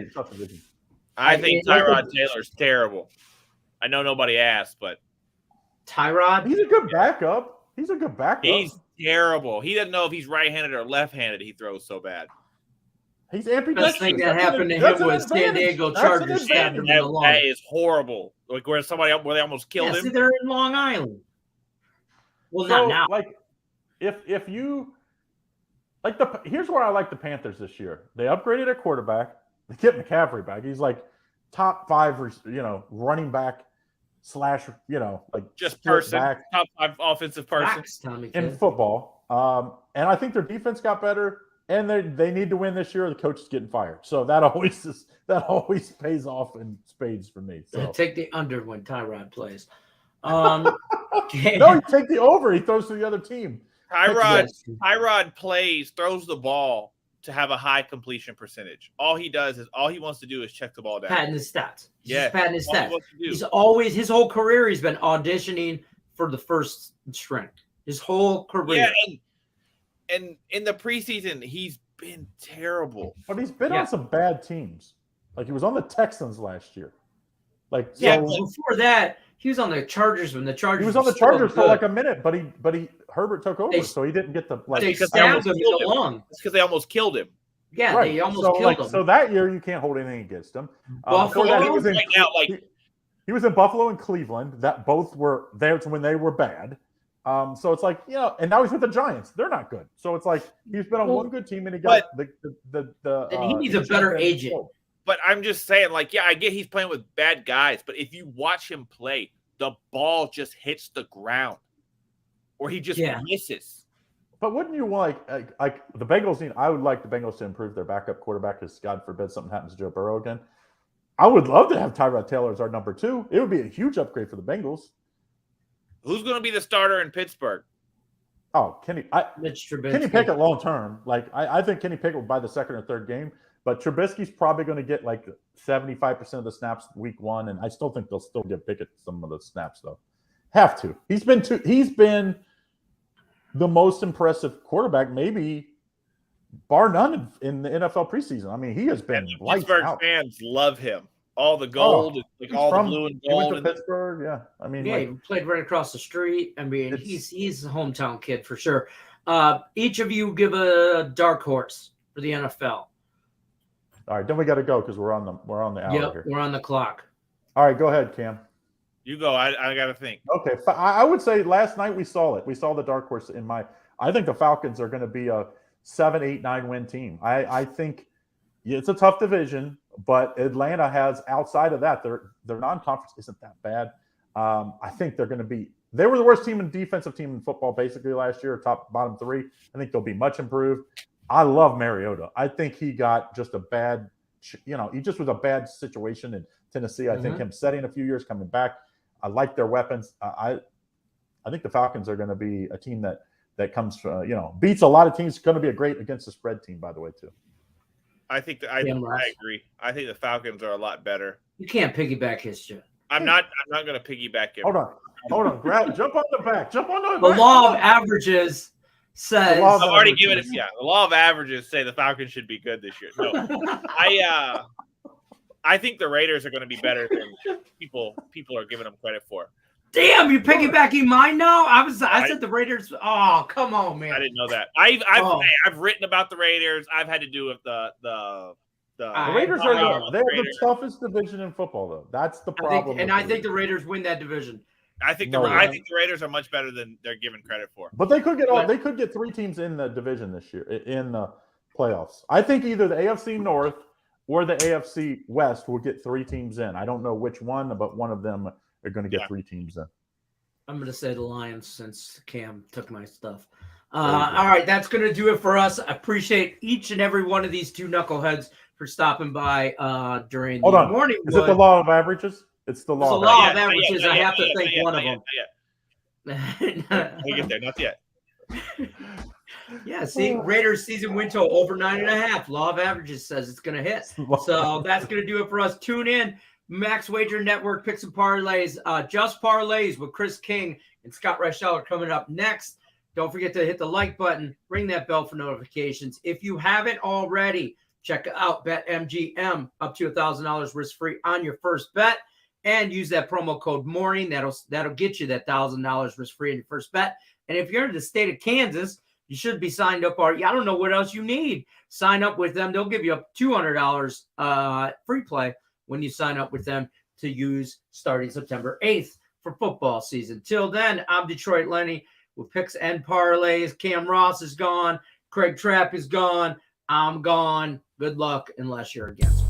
I think Tyrod Taylor's terrible. I know nobody asked, but
Tyrod?
He's a good backup. He's
He's terrible. He doesn't know if he's right-handed or left-handed. He throws so bad.
He's ambidextrous.
Best thing that happened to him was San Diego Chargers stabbed him in the lung.
That is horrible. Like where they almost killed him.
See, they're in Long Island. Well,
so,
not now.
Like, if you like here's where I like the Panthers this year. They upgraded a quarterback. They get McCaffrey back. He's like top 5, running back / like
just person, top 5 offensive person
in football. And I think their defense got better, and they need to win this year. Or the coach is getting fired, so that always pays off in spades for me. So
take the under when Tyrod plays.
No, you take the over. He throws to the other team.
Tyrod throws the ball to have a high completion percentage. All he wants to do is check the ball down.
Patting his stats.
Yeah,
patting his stats. His whole career he's been auditioning for the first string. His whole career.
Yeah, and in the preseason, he's been terrible.
But he's been on some bad teams. Like he was on the Texans last year. But
before that, he was on the Chargers when the Chargers.
He was on the Chargers for like a minute, but Herbert took over, so he didn't get the like.
They stabbed him in the lung.
It's because they almost killed him.
Yeah, right. They almost killed him.
So that year, you can't hold anything against him.
Buffalo.
That, he was in Buffalo and Cleveland. That both were there when they were bad. So it's like, and now he's with the Giants. They're not good. So it's like he's been on one good team, and he got
and he needs a better agent.
But I'm just saying, I get he's playing with bad guys, but if you watch him play, the ball just hits the ground, or he just misses.
But wouldn't you like the Bengals need? I would like the Bengals to improve their backup quarterback because God forbid something happens to Joe Burrow again. I would love to have Tyrod Taylor as our number 2. It would be a huge upgrade for the Bengals.
Who's going to be the starter in Pittsburgh?
Oh, Kenny Pickett long term. I think Kenny Pickett will buy the second or third game, but Trubisky's probably going to get 75% of the snaps week 1, and I still think they'll still give Pickett some of the snaps though. Have to. He's been the most impressive quarterback, maybe bar none, in the NFL preseason. I mean, he has been lights
Pittsburgh
out.
Fans love him. All the gold, all the blue and gold.
He went to Pittsburgh, yeah. I mean,
he played right across the street. I mean, he's a hometown kid for sure. Each of you give a dark horse for the NFL.
All right, then we got to go because we're on the hour here.
We're on the clock.
All right, go ahead, Cam.
You go. I got to think.
Okay, I would say last night we saw it. We saw the dark horse I think the Falcons are going to be a 7, 8, 9 win team. I think it's a tough division, but Atlanta has, outside of that, their non-conference isn't that bad. I think they're going to be. They were the worst defensive team in football basically last year, bottom 3. I think they'll be much improved. I love Mariota. I think he got just a bad, he just was a bad situation in Tennessee. I think him setting a few years coming back. I like their weapons. I think the Falcons are going to be a team that comes, beats a lot of teams. It's going to be a great against the spread team, by the way, too.
I think I agree. I think the Falcons are a lot better.
You can't piggyback his shit.
I'm not going to piggyback him.
Hold on. Jump on the back.
The law of averages says.
I've already given it. Yeah, the law of averages say the Falcons should be good this year. No, I think the Raiders are going to be better than people are giving them credit for.
Damn, you piggybacking mine now? I said the Raiders. Oh, come on, man!
I didn't know that. I've written about the Raiders. I've had to do with the
Raiders are the toughest division in football, though. That's the problem.
I think the Raiders win that division.
I think the Raiders are much better than they're given credit for.
But they could get 3 teams in the division this year in the playoffs. I think either the AFC North or the AFC West will get 3 teams in. I don't know which one, but one of them are going to get 3 teams in.
I'm going to say the Lions since Cam took my stuff. All right, that's going to do it for us. I appreciate each and every one of these 2 knuckleheads for stopping by during
Hold
the
on.
morning.
Is it the law of averages? It's the law.
It's a
Of
law
averages.
of averages. I have to think one of them.
We get there, not yet.
Yeah, see, Raiders season win total over 9.5. Law of averages says it's going to hit. So that's going to do it for us. Tune in. Max Wager Network picks and parlays. Just parlays with Chris King and Scott Reichel are coming up next. Don't forget to hit the like button. Ring that bell for notifications. If you haven't already, check out BetMGM, up to $1,000 risk-free on your first bet. And use that promo code MORNING. That'll get you that $1,000 risk-free in your first bet. And if you're in the state of Kansas, you should be signed up already. I don't know what else you need. Sign up with them. They'll give you up $200 free play when you sign up with them to use starting September 8th for football season. Till then, I'm Detroit Lenny with picks and parlays. Cam Ross is gone. Craig Trapp is gone. I'm gone. Good luck unless you're against me.